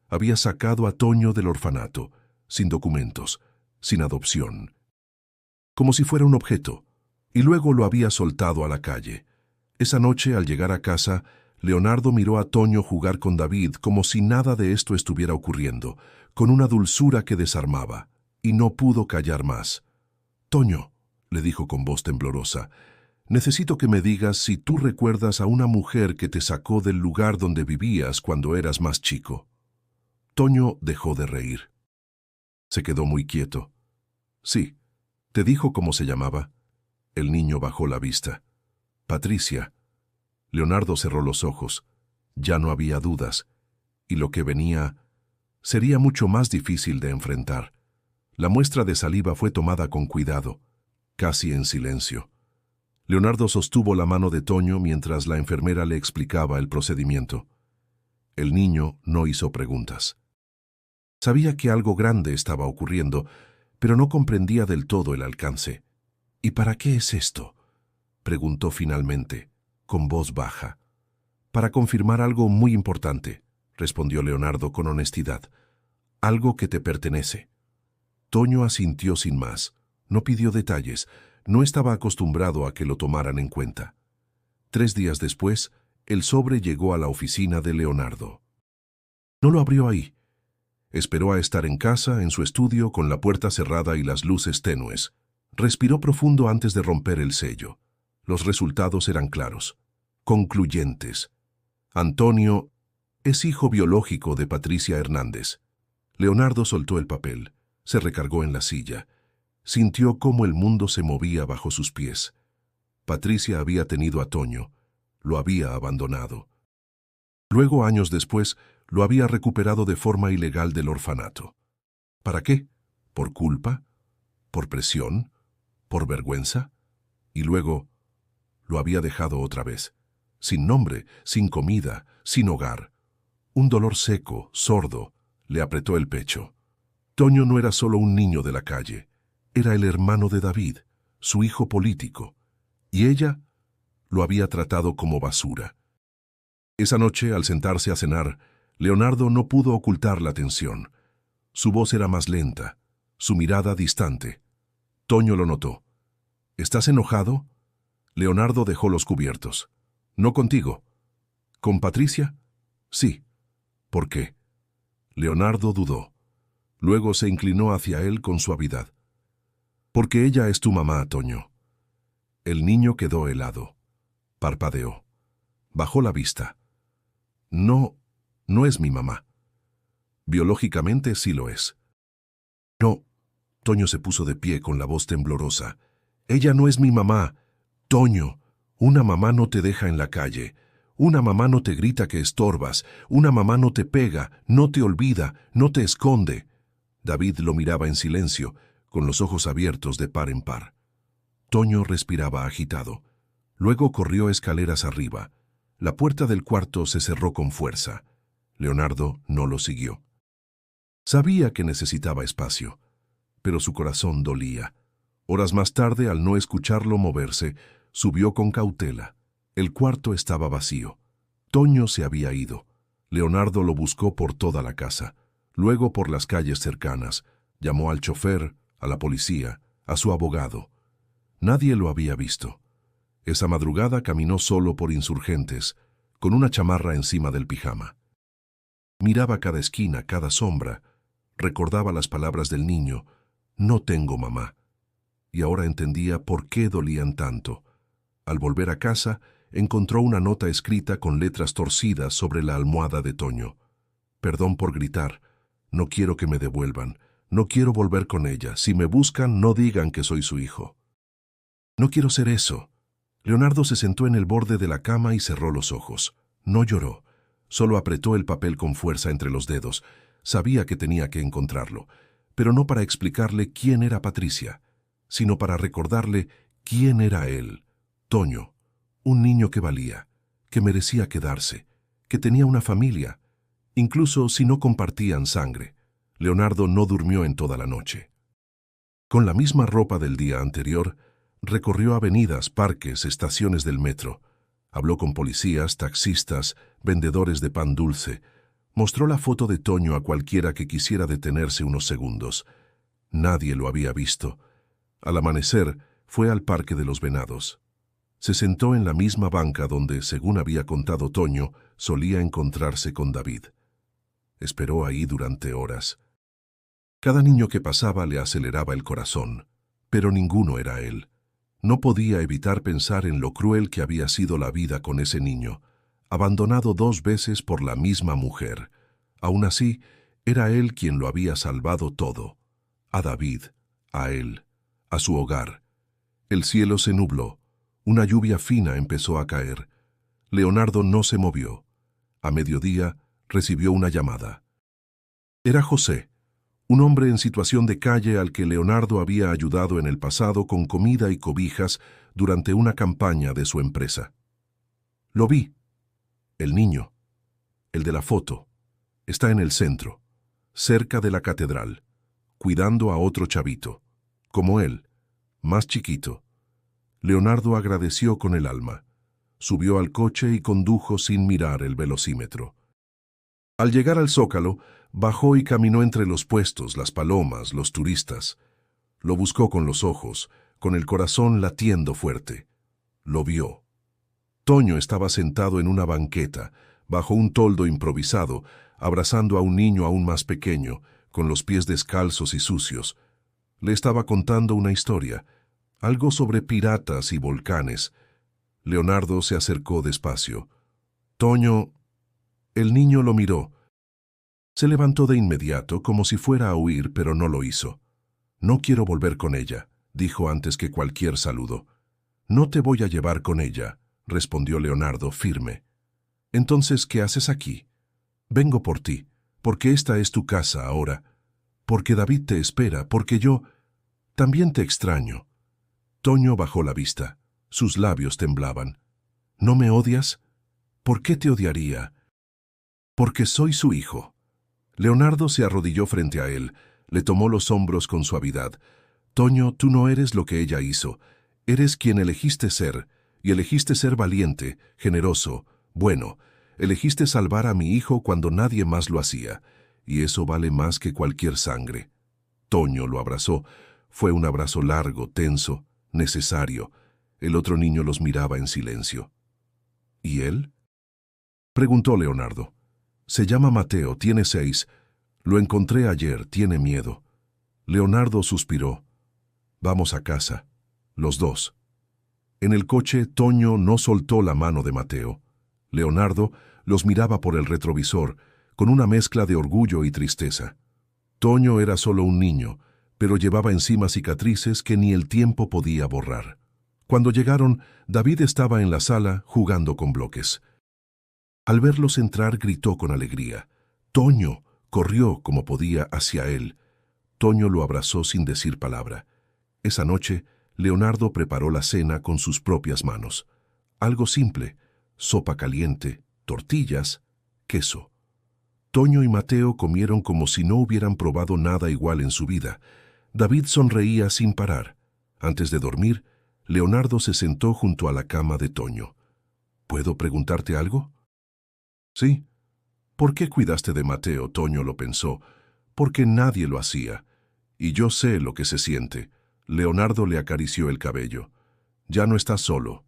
había sacado a Toño del orfanato, sin documentos, sin adopción, como si fuera un objeto, y luego lo había soltado a la calle. Esa noche, al llegar a casa, Leonardo miró a Toño jugar con David como si nada de esto estuviera ocurriendo, con una dulzura que desarmaba, y no pudo callar más. «Toño», le dijo con voz temblorosa, «necesito que me digas si tú recuerdas a una mujer que te sacó del lugar donde vivías cuando eras más chico». Toño dejó de reír. Se quedó muy quieto. «Sí». «¿Te dijo cómo se llamaba?» El niño bajó la vista. «Patricia». Leonardo cerró los ojos. Ya no había dudas, y lo que venía sería mucho más difícil de enfrentar. La muestra de saliva fue tomada con cuidado, casi en silencio. Leonardo sostuvo la mano de Toño mientras la enfermera le explicaba el procedimiento. El niño no hizo preguntas. Sabía que algo grande estaba ocurriendo, pero no comprendía del todo el alcance. «¿Y para qué es esto?», preguntó finalmente, con voz baja. «Para confirmar algo muy importante», respondió Leonardo con honestidad. «Algo que te pertenece». Toño asintió sin más. No pidió detalles. No estaba acostumbrado a que lo tomaran en cuenta. 3 días después, el sobre llegó a la oficina de Leonardo. No lo abrió ahí. Esperó a estar en casa, en su estudio, con la puerta cerrada y las luces tenues. Respiró profundo antes de romper el sello. Los resultados eran claros, concluyentes. Antonio es hijo biológico de Patricia Hernández. Leonardo soltó el papel, se recargó en la silla. Sintió cómo el mundo se movía bajo sus pies. Patricia había tenido a Toño, lo había abandonado. Luego, años después, lo había recuperado de forma ilegal del orfanato. ¿Para qué? ¿Por culpa? ¿Por presión? ¿Por vergüenza? Y luego lo había dejado otra vez, sin nombre, sin comida, sin hogar. Un dolor seco, sordo, le apretó el pecho. Toño no era solo un niño de la calle, era el hermano de David, su hijo político, y ella lo había tratado como basura. Esa noche, al sentarse a cenar, Leonardo no pudo ocultar la tensión. Su voz era más lenta, su mirada distante. Toño lo notó. «¿Estás enojado?» Leonardo dejó los cubiertos. «No contigo». «¿Con Patricia?» «Sí». «¿Por qué?» Leonardo dudó. Luego se inclinó hacia él con suavidad. «Porque ella es tu mamá, Toño». El niño quedó helado. Parpadeó. Bajó la vista. «No, no es mi mamá». «Biológicamente sí lo es». «No». Toño se puso de pie con la voz temblorosa. «Ella no es mi mamá. Toño, una mamá no te deja en la calle. Una mamá no te grita que estorbas. Una mamá no te pega, no te olvida, no te esconde». David lo miraba en silencio, con los ojos abiertos de par en par. Toño respiraba agitado. Luego corrió escaleras arriba. La puerta del cuarto se cerró con fuerza. Leonardo no lo siguió. Sabía que necesitaba espacio, pero su corazón dolía. Horas más tarde, al no escucharlo moverse, subió con cautela. El cuarto estaba vacío. Toño se había ido. Leonardo lo buscó por toda la casa, luego por las calles cercanas. Llamó al chofer, a la policía, a su abogado. Nadie lo había visto. Esa madrugada caminó solo por Insurgentes, con una chamarra encima del pijama. Miraba cada esquina, cada sombra. Recordaba las palabras del niño: «No tengo mamá». Y ahora entendía por qué dolían tanto. Al volver a casa, encontró una nota escrita con letras torcidas sobre la almohada de Toño. «Perdón por gritar. No quiero que me devuelvan. No quiero volver con ella. Si me buscan, no digan que soy su hijo». «No quiero ser eso». Leonardo se sentó en el borde de la cama y cerró los ojos. No lloró. Solo apretó el papel con fuerza entre los dedos. Sabía que tenía que encontrarlo, pero no para explicarle quién era Patricia, sino para recordarle quién era él, Toño, un niño que valía, que merecía quedarse, que tenía una familia, incluso si no compartían sangre. Leonardo no durmió en toda la noche. Con la misma ropa del día anterior, recorrió avenidas, parques, estaciones del metro. Habló con policías, taxistas, vendedores de pan dulce. Mostró la foto de Toño a cualquiera que quisiera detenerse unos segundos. Nadie lo había visto. Al amanecer, fue al Parque de los Venados. Se sentó en la misma banca donde, según había contado Toño, solía encontrarse con David. Esperó ahí durante horas. Cada niño que pasaba le aceleraba el corazón, pero ninguno era él. No podía evitar pensar en lo cruel que había sido la vida con ese niño, abandonado 2 veces por la misma mujer. Aún así, era él quien lo había salvado todo. A David, a él, a su hogar. El cielo se nubló. Una lluvia fina empezó a caer. Leonardo no se movió. A mediodía, recibió una llamada. Era José, un hombre en situación de calle al que Leonardo había ayudado en el pasado con comida y cobijas durante una campaña de su empresa. Lo vi. El niño, el de la foto, está en el centro, cerca de la catedral, cuidando a otro chavito, como él, más chiquito. Leonardo agradeció con el alma. Subió al coche y condujo sin mirar el velocímetro. Al llegar al Zócalo, bajó y caminó entre los puestos, las palomas, los turistas. Lo buscó con los ojos, con el corazón latiendo fuerte. Lo vio. Toño estaba sentado en una banqueta, bajo un toldo improvisado, abrazando a un niño aún más pequeño, con los pies descalzos y sucios. Le estaba contando una historia, algo sobre piratas y volcanes. Leonardo se acercó despacio. Toño... El niño lo miró. Se levantó de inmediato, como si fuera a huir, pero no lo hizo. «No quiero volver con ella», dijo antes que cualquier saludo. «No te voy a llevar con ella», respondió Leonardo firme. «Entonces, ¿qué haces aquí?» «Vengo por ti, porque esta es tu casa ahora. Porque David te espera, porque yo también te extraño». Toño bajó la vista. Sus labios temblaban. «¿No me odias? ¿Por qué te odiaría?» «Porque soy su hijo». Leonardo se arrodilló frente a él, le tomó los hombros con suavidad. «Toño, tú no eres lo que ella hizo. Eres quien elegiste ser, y elegiste ser valiente, generoso, bueno. Elegiste salvar a mi hijo cuando nadie más lo hacía, y eso vale más que cualquier sangre». Toño lo abrazó. Fue un abrazo largo, tenso, necesario. El otro niño los miraba en silencio. «¿Y él?», preguntó Leonardo. «Se llama Mateo, tiene 6. Lo encontré ayer, tiene miedo». Leonardo suspiró. «Vamos a casa, los dos». En el coche, Toño no soltó la mano de Mateo. Leonardo los miraba por el retrovisor, con una mezcla de orgullo y tristeza. Toño era solo un niño, pero llevaba encima cicatrices que ni el tiempo podía borrar. Cuando llegaron, David estaba en la sala jugando con bloques. Al verlos entrar, gritó con alegría. «¡Toño!». Corrió como podía hacia él. Toño lo abrazó sin decir palabra. Esa noche, Leonardo preparó la cena con sus propias manos. Algo simple: sopa caliente, tortillas, queso. Toño y Mateo comieron como si no hubieran probado nada igual en su vida. David sonreía sin parar. Antes de dormir, Leonardo se sentó junto a la cama de Toño. «¿Puedo preguntarte algo?». «Sí». «¿Por qué cuidaste de Mateo?». Toño lo pensó. «Porque nadie lo hacía. Y yo sé lo que se siente». Leonardo le acarició el cabello. «Ya no estás solo».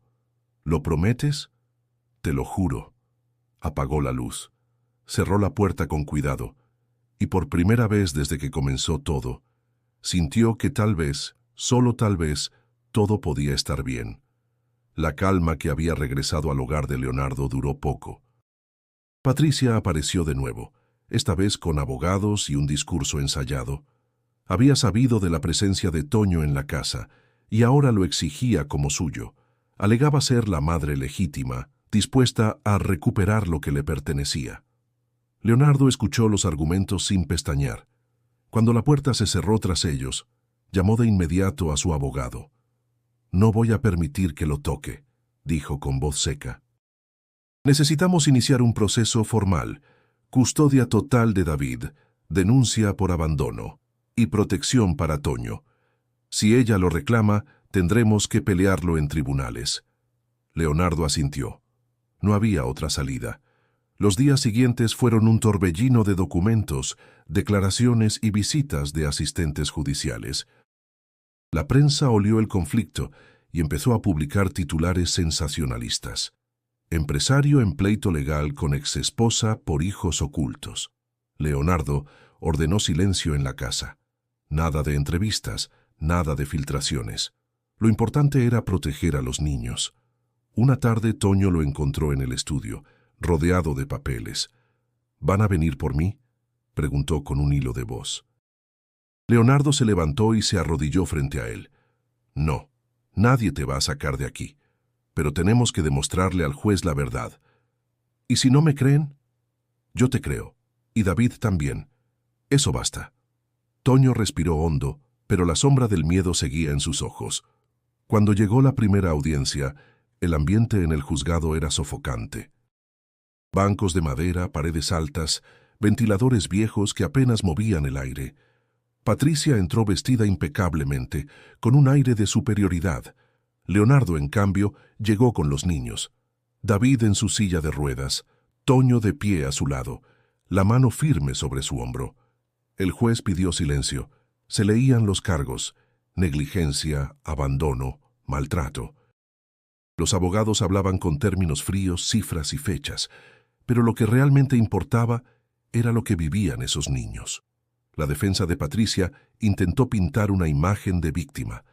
«¿Lo prometes?». «Te lo juro». Apagó la luz. Cerró la puerta con cuidado. Y por primera vez desde que comenzó todo, sintió que tal vez, solo tal vez, todo podía estar bien. La calma que había regresado al hogar de Leonardo duró poco. Patricia apareció de nuevo, esta vez con abogados y un discurso ensayado. Había sabido de la presencia de Toño en la casa, y ahora lo exigía como suyo. Alegaba ser la madre legítima, dispuesta a recuperar lo que le pertenecía. Leonardo escuchó los argumentos sin pestañear. Cuando la puerta se cerró tras ellos, llamó de inmediato a su abogado. «No voy a permitir que lo toque», dijo con voz seca. «Necesitamos iniciar un proceso formal, custodia total de David, denuncia por abandono y protección para Toño. Si ella lo reclama, tendremos que pelearlo en tribunales. Leonardo asintió. No había otra salida. Los días siguientes fueron un torbellino de documentos, declaraciones y visitas de asistentes judiciales. La prensa olió el conflicto y empezó a publicar titulares sensacionalistas. Empresario en pleito legal con exesposa por hijos ocultos. Leonardo ordenó silencio en la casa. Nada de entrevistas, nada de filtraciones. Lo importante era proteger a los niños. Una tarde Toño lo encontró en el estudio, rodeado de papeles. ¿Van a venir por mí?, preguntó con un hilo de voz. Leonardo se levantó y se arrodilló frente a él. No, nadie te va a sacar de aquí, pero tenemos que demostrarle al juez la verdad. ¿Y si no me creen? Yo te creo, y David también. Eso basta. Toño respiró hondo, pero la sombra del miedo seguía en sus ojos. Cuando llegó la primera audiencia, el ambiente en el juzgado era sofocante. Bancos de madera, paredes altas, ventiladores viejos que apenas movían el aire. Patricia entró vestida impecablemente, con un aire de superioridad. Leonardo, en cambio, llegó con los niños. David en su silla de ruedas, Toño de pie a su lado, la mano firme sobre su hombro. El juez pidió silencio. Se leían los cargos: negligencia, abandono, maltrato. Los abogados hablaban con términos fríos, cifras y fechas, pero lo que realmente importaba era lo que vivían esos niños. La defensa de Patricia intentó pintar una imagen de víctima.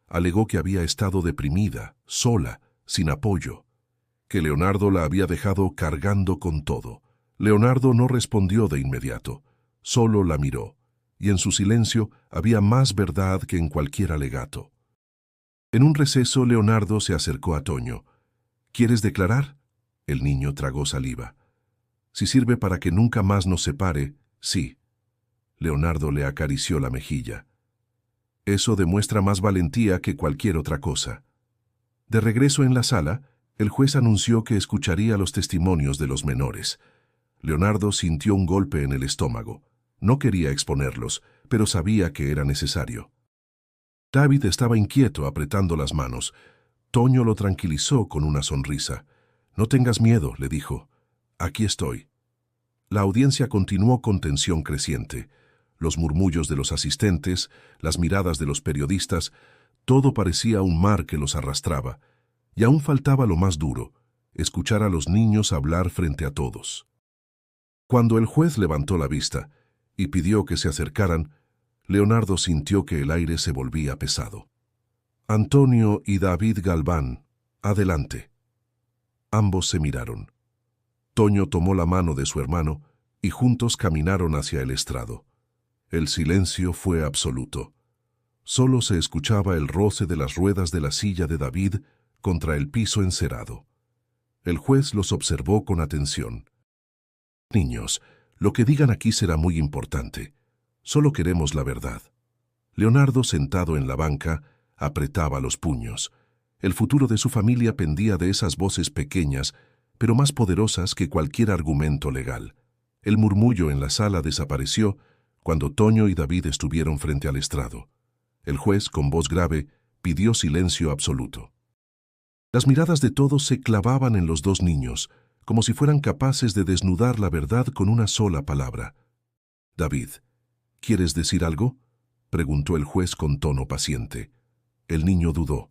Alegó que había estado deprimida, sola, sin apoyo, que Leonardo la había dejado cargando con todo. Leonardo no respondió de inmediato, solo la miró, y en su silencio había más verdad que en cualquier alegato. En un receso, Leonardo se acercó a Toño. ¿Quieres declarar? El niño tragó saliva. Si sirve para que nunca más nos separe, sí. Leonardo le acarició la mejilla. Eso demuestra más valentía que cualquier otra cosa. De regreso en la sala, el juez anunció que escucharía los testimonios de los menores. Leonardo sintió un golpe en el estómago. No quería exponerlos, pero sabía que era necesario. David estaba inquieto, apretando las manos. Toño lo tranquilizó con una sonrisa. «No tengas miedo», le dijo. «Aquí estoy». La audiencia continuó con tensión creciente. Los murmullos de los asistentes, las miradas de los periodistas, todo parecía un mar que los arrastraba. Y aún faltaba lo más duro: escuchar a los niños hablar frente a todos. Cuando el juez levantó la vista y pidió que se acercaran, Leonardo sintió que el aire se volvía pesado. «Antonio y David Galván, adelante». Ambos se miraron. Toño tomó la mano de su hermano y juntos caminaron hacia el estrado. El silencio fue absoluto. Solo se escuchaba el roce de las ruedas de la silla de David contra el piso encerado. El juez los observó con atención. «Niños, lo que digan aquí será muy importante. Solo queremos la verdad». Leonardo, sentado en la banca, apretaba los puños. El futuro de su familia pendía de esas voces pequeñas, pero más poderosas que cualquier argumento legal. El murmullo en la sala desapareció cuando Toño y David estuvieron frente al estrado. El juez, con voz grave, pidió silencio absoluto. Las miradas de todos se clavaban en los dos niños, como si fueran capaces de desnudar la verdad con una sola palabra. «David, ¿quieres decir algo?», preguntó el juez con tono paciente. El niño dudó.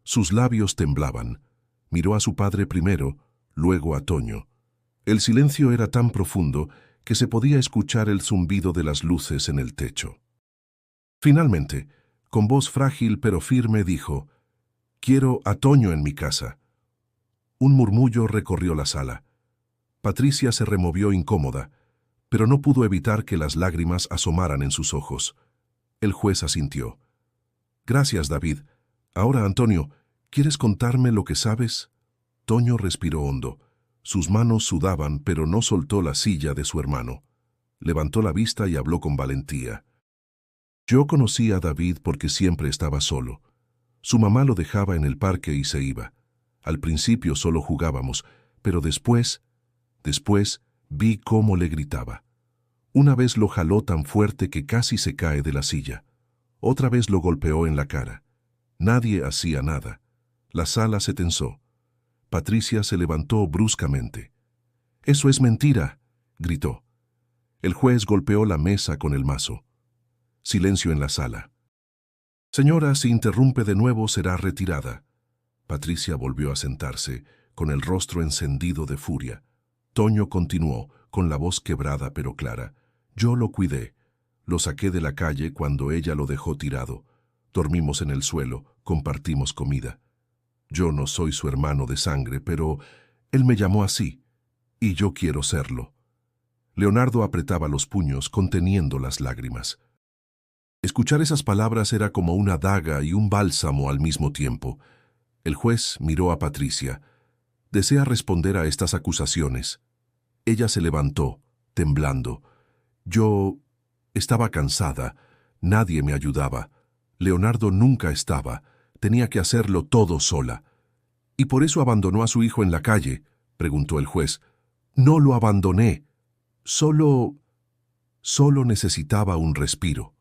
Sus labios temblaban. Miró a su padre primero, luego a Toño. El silencio era tan profundo que se podía escuchar el zumbido de las luces en el techo. Finalmente, con voz frágil pero firme, dijo: «Quiero a Toño en mi casa». Un murmullo recorrió la sala. Patricia se removió incómoda, pero no pudo evitar que las lágrimas asomaran en sus ojos. El juez asintió. «Gracias, David. Ahora, Antonio, ¿quieres contarme lo que sabes?». Toño respiró hondo. Sus manos sudaban, pero no soltó la silla de su hermano. Levantó la vista y habló con valentía. «Yo conocí a David porque siempre estaba solo. Su mamá lo dejaba en el parque y se iba. Al principio solo jugábamos, pero después vi cómo le gritaba. Una vez lo jaló tan fuerte que casi se cae de la silla. Otra vez lo golpeó en la cara. Nadie hacía nada. La sala se tensó. Patricia se levantó bruscamente. «¡Eso es mentira!», gritó. El juez golpeó la mesa con el mazo. Silencio en la sala. «Señora, si interrumpe de nuevo será retirada». Patricia volvió a sentarse, con el rostro encendido de furia. Toño continuó, con la voz quebrada pero clara. «Yo lo cuidé. Lo saqué de la calle cuando ella lo dejó tirado. Dormimos en el suelo, compartimos comida. Yo no soy su hermano de sangre, pero él me llamó así, y yo quiero serlo». Leonardo apretaba los puños, conteniendo las lágrimas. Escuchar esas palabras era como una daga y un bálsamo al mismo tiempo. El juez miró a Patricia. «¿Desea responder a estas acusaciones?». Ella se levantó, temblando. «Yo estaba cansada. Nadie me ayudaba. Leonardo nunca estaba. Tenía que hacerlo todo sola». «¿Y por eso abandonó a su hijo en la calle?», preguntó el juez. «No lo abandoné. Solo necesitaba un respiro».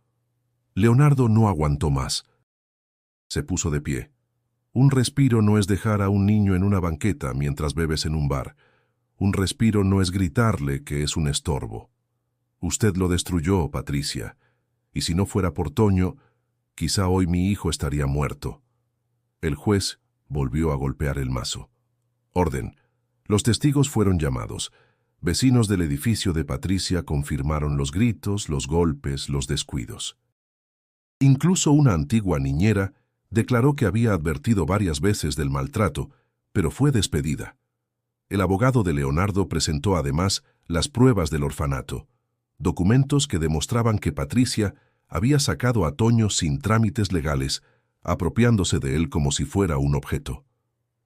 Leonardo no aguantó más. Se puso de pie. Un respiro no es dejar a un niño en una banqueta mientras bebes en un bar. Un respiro no es gritarle que es un estorbo. Usted lo destruyó, Patricia. Y si no fuera por Toño, quizá hoy mi hijo estaría muerto. El juez volvió a golpear el mazo. «Orden». Los testigos fueron llamados. Vecinos del edificio de Patricia confirmaron los gritos, los golpes, los descuidos. Incluso una antigua niñera declaró que había advertido varias veces del maltrato, pero fue despedida. El abogado de Leonardo presentó además las pruebas del orfanato, documentos que demostraban que Patricia había sacado a Toño sin trámites legales, apropiándose de él como si fuera un objeto.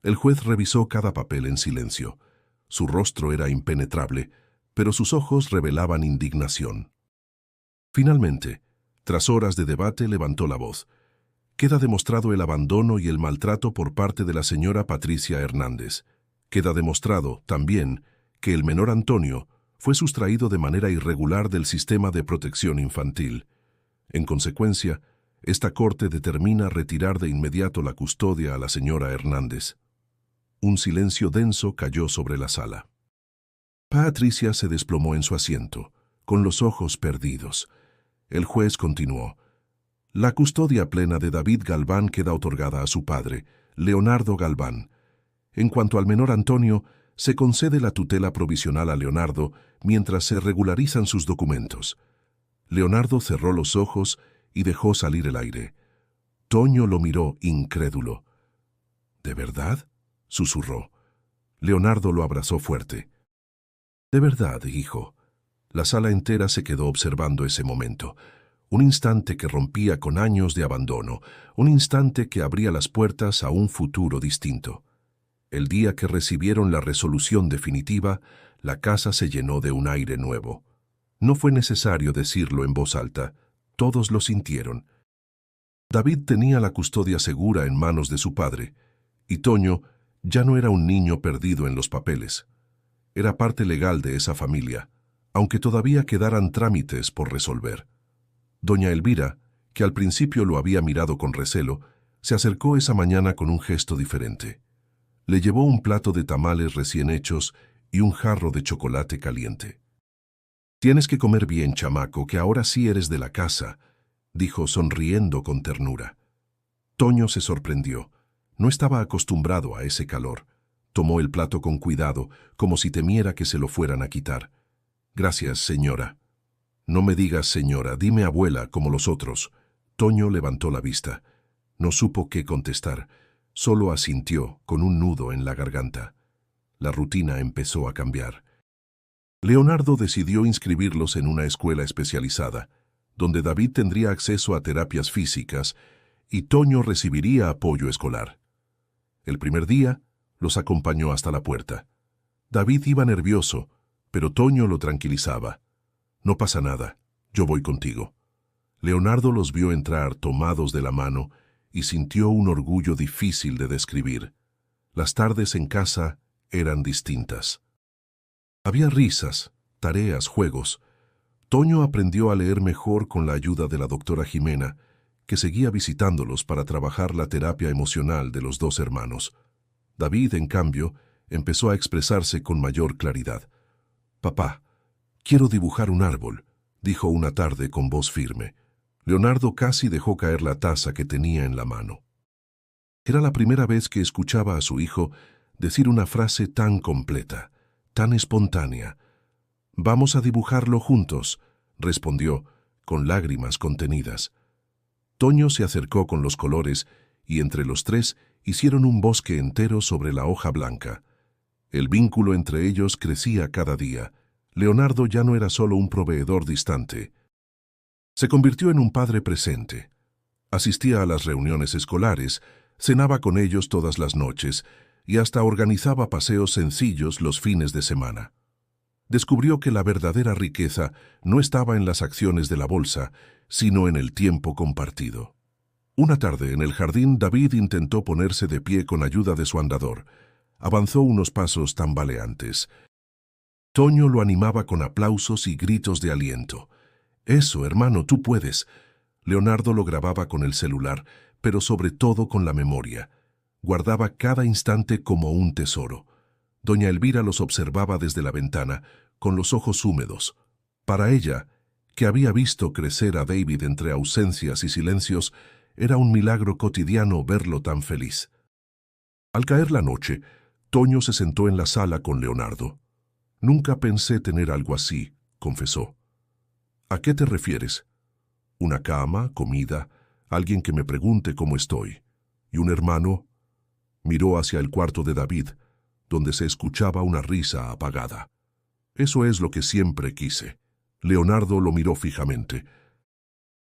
El juez revisó cada papel en silencio. Su rostro era impenetrable, pero sus ojos revelaban indignación. Finalmente, tras horas de debate, levantó la voz. «Queda demostrado el abandono y el maltrato por parte de la señora Patricia Hernández. Queda demostrado, también, que el menor Antonio fue sustraído de manera irregular del sistema de protección infantil. En consecuencia, esta corte determina retirar de inmediato la custodia a la señora Hernández». Un silencio denso cayó sobre la sala. Patricia se desplomó en su asiento, con los ojos perdidos. El juez continuó. «La custodia plena de David Galván queda otorgada a su padre, Leonardo Galván. En cuanto al menor Antonio, se concede la tutela provisional a Leonardo mientras se regularizan sus documentos». Leonardo cerró los ojos y dejó salir el aire. Toño lo miró incrédulo. «¿De verdad?», susurró. Leonardo lo abrazó fuerte. «De verdad, hijo». La sala entera se quedó observando ese momento. Un instante que rompía con años de abandono, un instante que abría las puertas a un futuro distinto. El día que recibieron la resolución definitiva, la casa se llenó de un aire nuevo. No fue necesario decirlo en voz alta, todos lo sintieron. David tenía la custodia segura en manos de su padre, y Toño ya no era un niño perdido en los papeles. Era parte legal de esa familia, aunque todavía quedaran trámites por resolver. Doña Elvira, que al principio lo había mirado con recelo, se acercó esa mañana con un gesto diferente. Le llevó un plato de tamales recién hechos y un jarro de chocolate caliente. «Tienes que comer bien, chamaco, que ahora sí eres de la casa», dijo sonriendo con ternura. Toño se sorprendió. No estaba acostumbrado a ese calor. Tomó el plato con cuidado, como si temiera que se lo fueran a quitar. «Gracias, señora». «No me digas señora, dime abuela, como los otros». Toño levantó la vista. No supo qué contestar. Solo asintió, con un nudo en la garganta. La rutina empezó a cambiar. Leonardo decidió inscribirlos en una escuela especializada, donde David tendría acceso a terapias físicas y Toño recibiría apoyo escolar. El primer día, los acompañó hasta la puerta. David iba nervioso, pero Toño lo tranquilizaba. «No pasa nada, yo voy contigo». Leonardo los vio entrar tomados de la mano y sintió un orgullo difícil de describir. Las tardes en casa eran distintas. Había risas, tareas, juegos. Toño aprendió a leer mejor con la ayuda de la doctora Jimena, que seguía visitándolos para trabajar la terapia emocional de los dos hermanos. David, en cambio, empezó a expresarse con mayor claridad. «Papá, quiero dibujar un árbol», dijo una tarde con voz firme. Leonardo casi dejó caer la taza que tenía en la mano. Era la primera vez que escuchaba a su hijo decir una frase tan completa, tan espontánea. «Vamos a dibujarlo juntos», respondió, con lágrimas contenidas. Toño se acercó con los colores y entre los tres hicieron un bosque entero sobre la hoja blanca. El vínculo entre ellos crecía cada día. Leonardo ya no era solo un proveedor distante. Se convirtió en un padre presente. Asistía a las reuniones escolares, cenaba con ellos todas las noches y hasta organizaba paseos sencillos los fines de semana. Descubrió que la verdadera riqueza no estaba en las acciones de la bolsa, sino en el tiempo compartido. Una tarde en el jardín, David intentó ponerse de pie con ayuda de su andador. Avanzó unos pasos tambaleantes. Toño lo animaba con aplausos y gritos de aliento. «Eso, hermano, tú puedes». Leonardo lo grababa con el celular, pero sobre todo con la memoria. Guardaba cada instante como un tesoro. Doña Elvira los observaba desde la ventana, con los ojos húmedos. Para ella, que había visto crecer a David entre ausencias y silencios, era un milagro cotidiano verlo tan feliz. Al caer la noche, Toño se sentó en la sala con Leonardo. «Nunca pensé tener algo así», confesó. «¿A qué te refieres?» «Una cama, comida, alguien que me pregunte cómo estoy. ¿Y un hermano?» Miró hacia el cuarto de David, donde se escuchaba una risa apagada. «Eso es lo que siempre quise». Leonardo lo miró fijamente.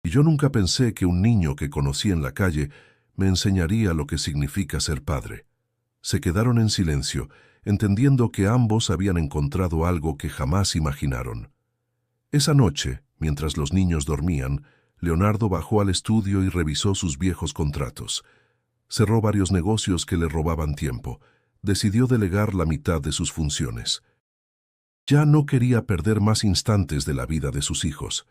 «Y yo nunca pensé que un niño que conocí en la calle me enseñaría lo que significa ser padre». Se quedaron en silencio, entendiendo que ambos habían encontrado algo que jamás imaginaron. Esa noche, mientras los niños dormían, Leonardo bajó al estudio y revisó sus viejos contratos. Cerró varios negocios que le robaban tiempo. Decidió delegar la mitad de sus funciones. Ya no quería perder más instantes de la vida de sus hijos,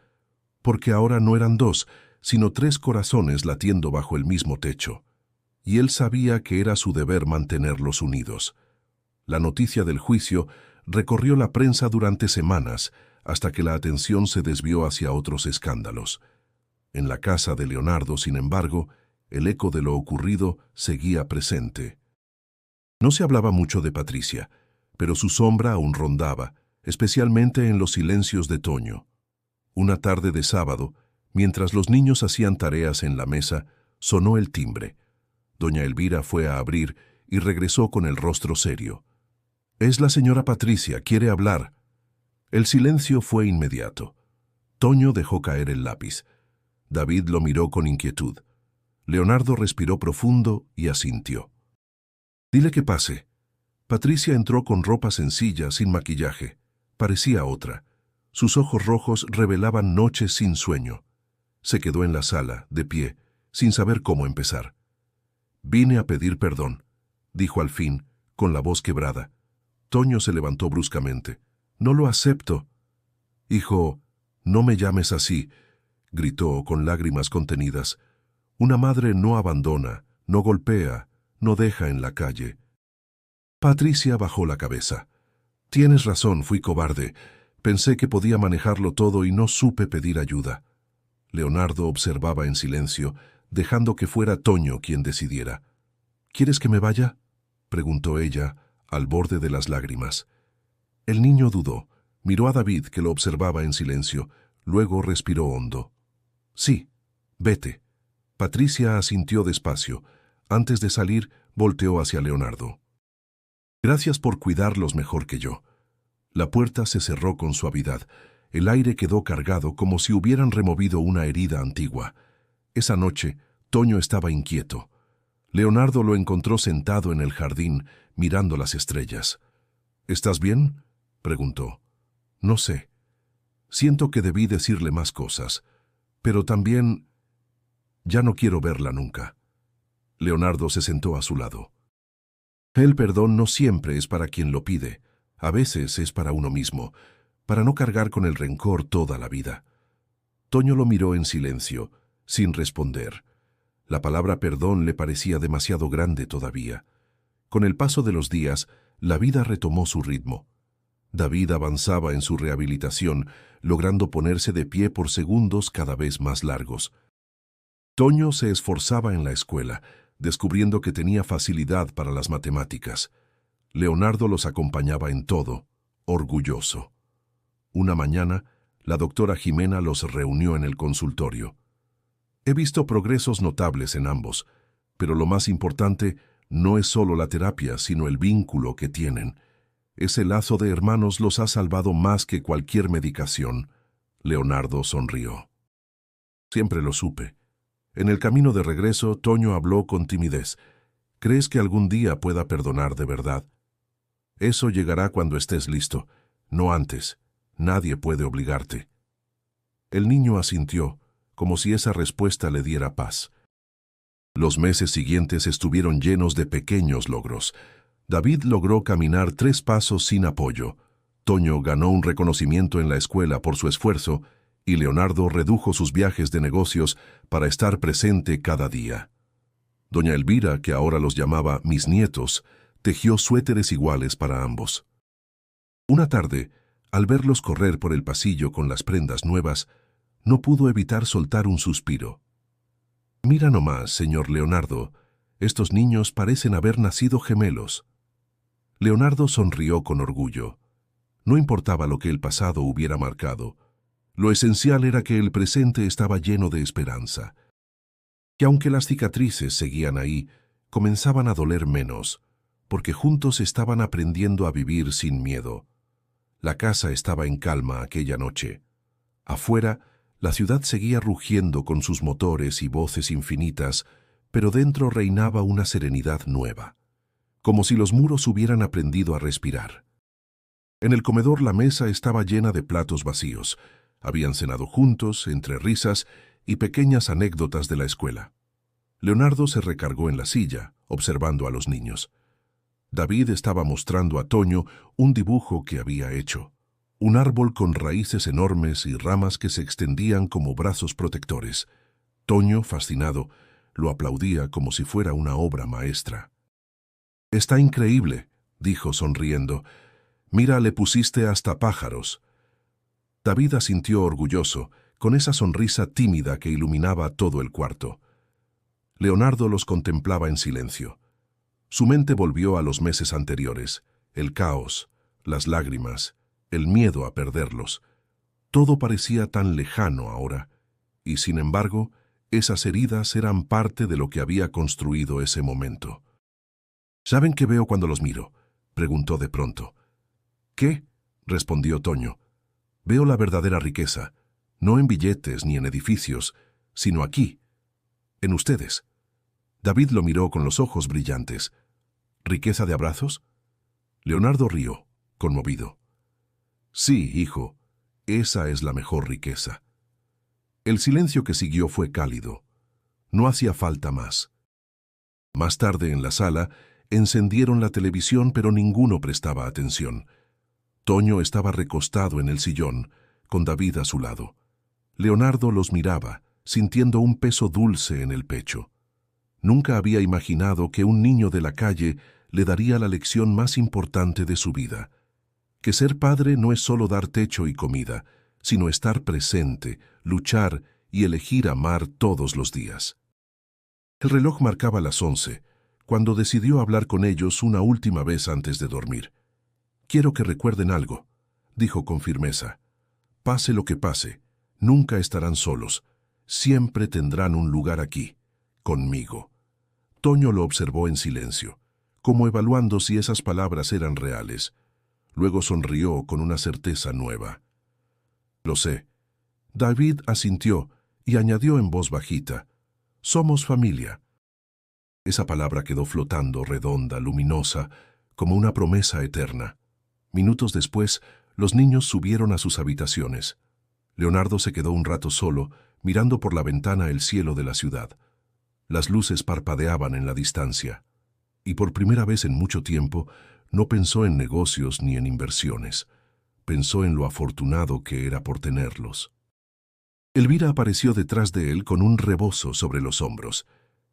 porque ahora no eran dos, sino tres corazones latiendo bajo el mismo techo. Y él sabía que era su deber mantenerlos unidos. La noticia del juicio recorrió la prensa durante semanas, hasta que la atención se desvió hacia otros escándalos. En la casa de Leonardo, sin embargo, el eco de lo ocurrido seguía presente. No se hablaba mucho de Patricia, pero su sombra aún rondaba, especialmente en los silencios de Toño. Una tarde de sábado, mientras los niños hacían tareas en la mesa, sonó el timbre. Doña Elvira fue a abrir y regresó con el rostro serio. «Es la señora Patricia, quiere hablar». El silencio fue inmediato. Toño dejó caer el lápiz. David lo miró con inquietud. Leonardo respiró profundo y asintió. «Dile que pase». Patricia entró con ropa sencilla, sin maquillaje. Parecía otra. Sus ojos rojos revelaban noches sin sueño. Se quedó en la sala, de pie, sin saber cómo empezar. «Vine a pedir perdón», dijo al fin, con la voz quebrada. Toño se levantó bruscamente. «No lo acepto». «Hijo, no me llames así», gritó con lágrimas contenidas. «Una madre no abandona, no golpea, no deja en la calle». Patricia bajó la cabeza. «Tienes razón, fui cobarde. Pensé que podía manejarlo todo y no supe pedir ayuda». Leonardo observaba en silencio, dejando que fuera Toño quien decidiera. «¿Quieres que me vaya?», preguntó ella, al borde de las lágrimas. El niño dudó, miró a David, que lo observaba en silencio, luego respiró hondo. «Sí, vete». Patricia asintió despacio. Antes de salir, volteó hacia Leonardo. «Gracias por cuidarlos mejor que yo». La puerta se cerró con suavidad. El aire quedó cargado como si hubieran removido una herida antigua. Esa noche, Toño estaba inquieto. Leonardo lo encontró sentado en el jardín, mirando las estrellas. «¿Estás bien?», preguntó. «No sé. Siento que debí decirle más cosas, pero también ya no quiero verla nunca». Leonardo se sentó a su lado. «El perdón no siempre es para quien lo pide. A veces es para uno mismo, para no cargar con el rencor toda la vida». Toño lo miró en silencio. sin responder. La palabra perdón le parecía demasiado grande todavía. Con el paso de los días, la vida retomó su ritmo. David avanzaba en su rehabilitación, logrando ponerse de pie por segundos cada vez más largos. Toño se esforzaba en la escuela, descubriendo que tenía facilidad para las matemáticas. Leonardo los acompañaba en todo, orgulloso. Una mañana, la doctora Jimena los reunió en el consultorio. He visto progresos notables en ambos, pero lo más importante no es solo la terapia, sino el vínculo que tienen. Ese lazo de hermanos los ha salvado más que cualquier medicación. Leonardo sonrió. Siempre lo supe. En el camino de regreso, Toño habló con timidez. ¿Crees que algún día pueda perdonar de verdad? Eso llegará cuando estés listo, no antes. Nadie puede obligarte. El niño asintió, como si esa respuesta le diera paz. Los meses siguientes estuvieron llenos de pequeños logros. David logró caminar 3 pasos sin apoyo. Toño ganó un reconocimiento en la escuela por su esfuerzo y Leonardo redujo sus viajes de negocios para estar presente cada día. Doña Elvira, que ahora los llamaba mis nietos, tejió suéteres iguales para ambos. Una tarde, al verlos correr por el pasillo con las prendas nuevas, no pudo evitar soltar un suspiro. Mira nomás, señor Leonardo, estos niños parecen haber nacido gemelos. Leonardo sonrió con orgullo. No importaba lo que el pasado hubiera marcado. Lo esencial era que el presente estaba lleno de esperanza. Que aunque las cicatrices seguían ahí, comenzaban a doler menos, porque juntos estaban aprendiendo a vivir sin miedo. La casa estaba en calma aquella noche. Afuera, la ciudad seguía rugiendo con sus motores y voces infinitas, pero dentro reinaba una serenidad nueva, como si los muros hubieran aprendido a respirar. En el comedor la mesa estaba llena de platos vacíos. Habían cenado juntos, entre risas y pequeñas anécdotas de la escuela. Leonardo se recargó en la silla, observando a los niños. David estaba mostrando a Toño un dibujo que había hecho. Un árbol con raíces enormes y ramas que se extendían como brazos protectores. Toño, fascinado, lo aplaudía como si fuera una obra maestra. «Está increíble», dijo sonriendo. «Mira, le pusiste hasta pájaros». David asintió orgulloso, con esa sonrisa tímida que iluminaba todo el cuarto. Leonardo los contemplaba en silencio. Su mente volvió a los meses anteriores, el caos, las lágrimas, el miedo a perderlos. Todo parecía tan lejano ahora, y sin embargo, esas heridas eran parte de lo que había construido ese momento. «¿Saben qué veo cuando los miro?», preguntó de pronto. «¿Qué?», respondió Toño. «Veo la verdadera riqueza, no en billetes ni en edificios, sino aquí, en ustedes». David lo miró con los ojos brillantes. «¿Riqueza de abrazos?». Leonardo rió, conmovido. «Sí, hijo, esa es la mejor riqueza». El silencio que siguió fue cálido. No hacía falta más. Más tarde en la sala, encendieron la televisión, pero ninguno prestaba atención. Toño estaba recostado en el sillón, con David a su lado. Leonardo los miraba, sintiendo un peso dulce en el pecho. Nunca había imaginado que un niño de la calle le daría la lección más importante de su vida. Que ser padre no es solo dar techo y comida, sino estar presente, luchar y elegir amar todos los días. El reloj marcaba las 11, cuando decidió hablar con ellos una última vez antes de dormir. «Quiero que recuerden algo», dijo con firmeza. «Pase lo que pase, nunca estarán solos. Siempre tendrán un lugar aquí, conmigo». Toño lo observó en silencio, como evaluando si esas palabras eran reales. Luego sonrió con una certeza nueva. «Lo sé». David asintió y añadió en voz bajita, «Somos familia». Esa palabra quedó flotando, redonda, luminosa, como una promesa eterna. Minutos después, los niños subieron a sus habitaciones. Leonardo se quedó un rato solo, mirando por la ventana el cielo de la ciudad. Las luces parpadeaban en la distancia, y por primera vez en mucho tiempo no pensó en negocios ni en inversiones. Pensó en lo afortunado que era por tenerlos. Elvira apareció detrás de él con un rebozo sobre los hombros.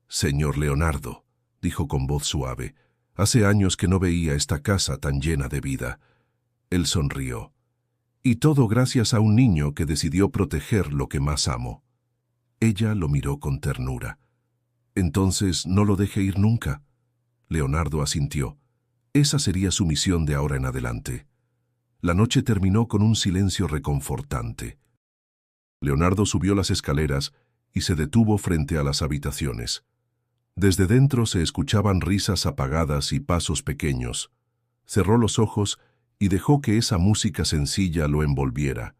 «Señor Leonardo», dijo con voz suave, «hace años que no veía esta casa tan llena de vida». Él sonrió. «Y todo gracias a un niño que decidió proteger lo que más amo». Ella lo miró con ternura. «Entonces no lo deje ir nunca». Leonardo asintió. Esa sería su misión de ahora en adelante. La noche terminó con un silencio reconfortante. Leonardo subió las escaleras y se detuvo frente a las habitaciones. Desde dentro se escuchaban risas apagadas y pasos pequeños. Cerró los ojos y dejó que esa música sencilla lo envolviera.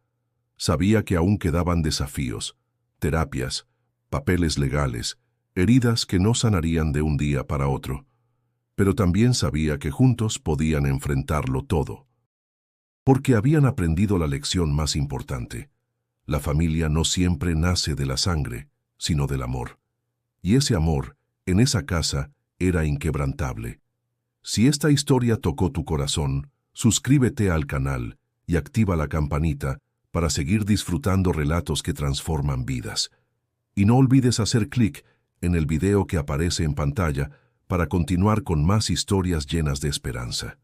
Sabía que aún quedaban desafíos, terapias, papeles legales, heridas que no sanarían de un día para otro. Pero también sabía que juntos podían enfrentarlo todo. Porque habían aprendido la lección más importante. La familia no siempre nace de la sangre, sino del amor. Y ese amor, en esa casa, era inquebrantable. Si esta historia tocó tu corazón, suscríbete al canal y activa la campanita para seguir disfrutando relatos que transforman vidas. Y no olvides hacer clic en el video que aparece en pantalla para continuar con más historias llenas de esperanza.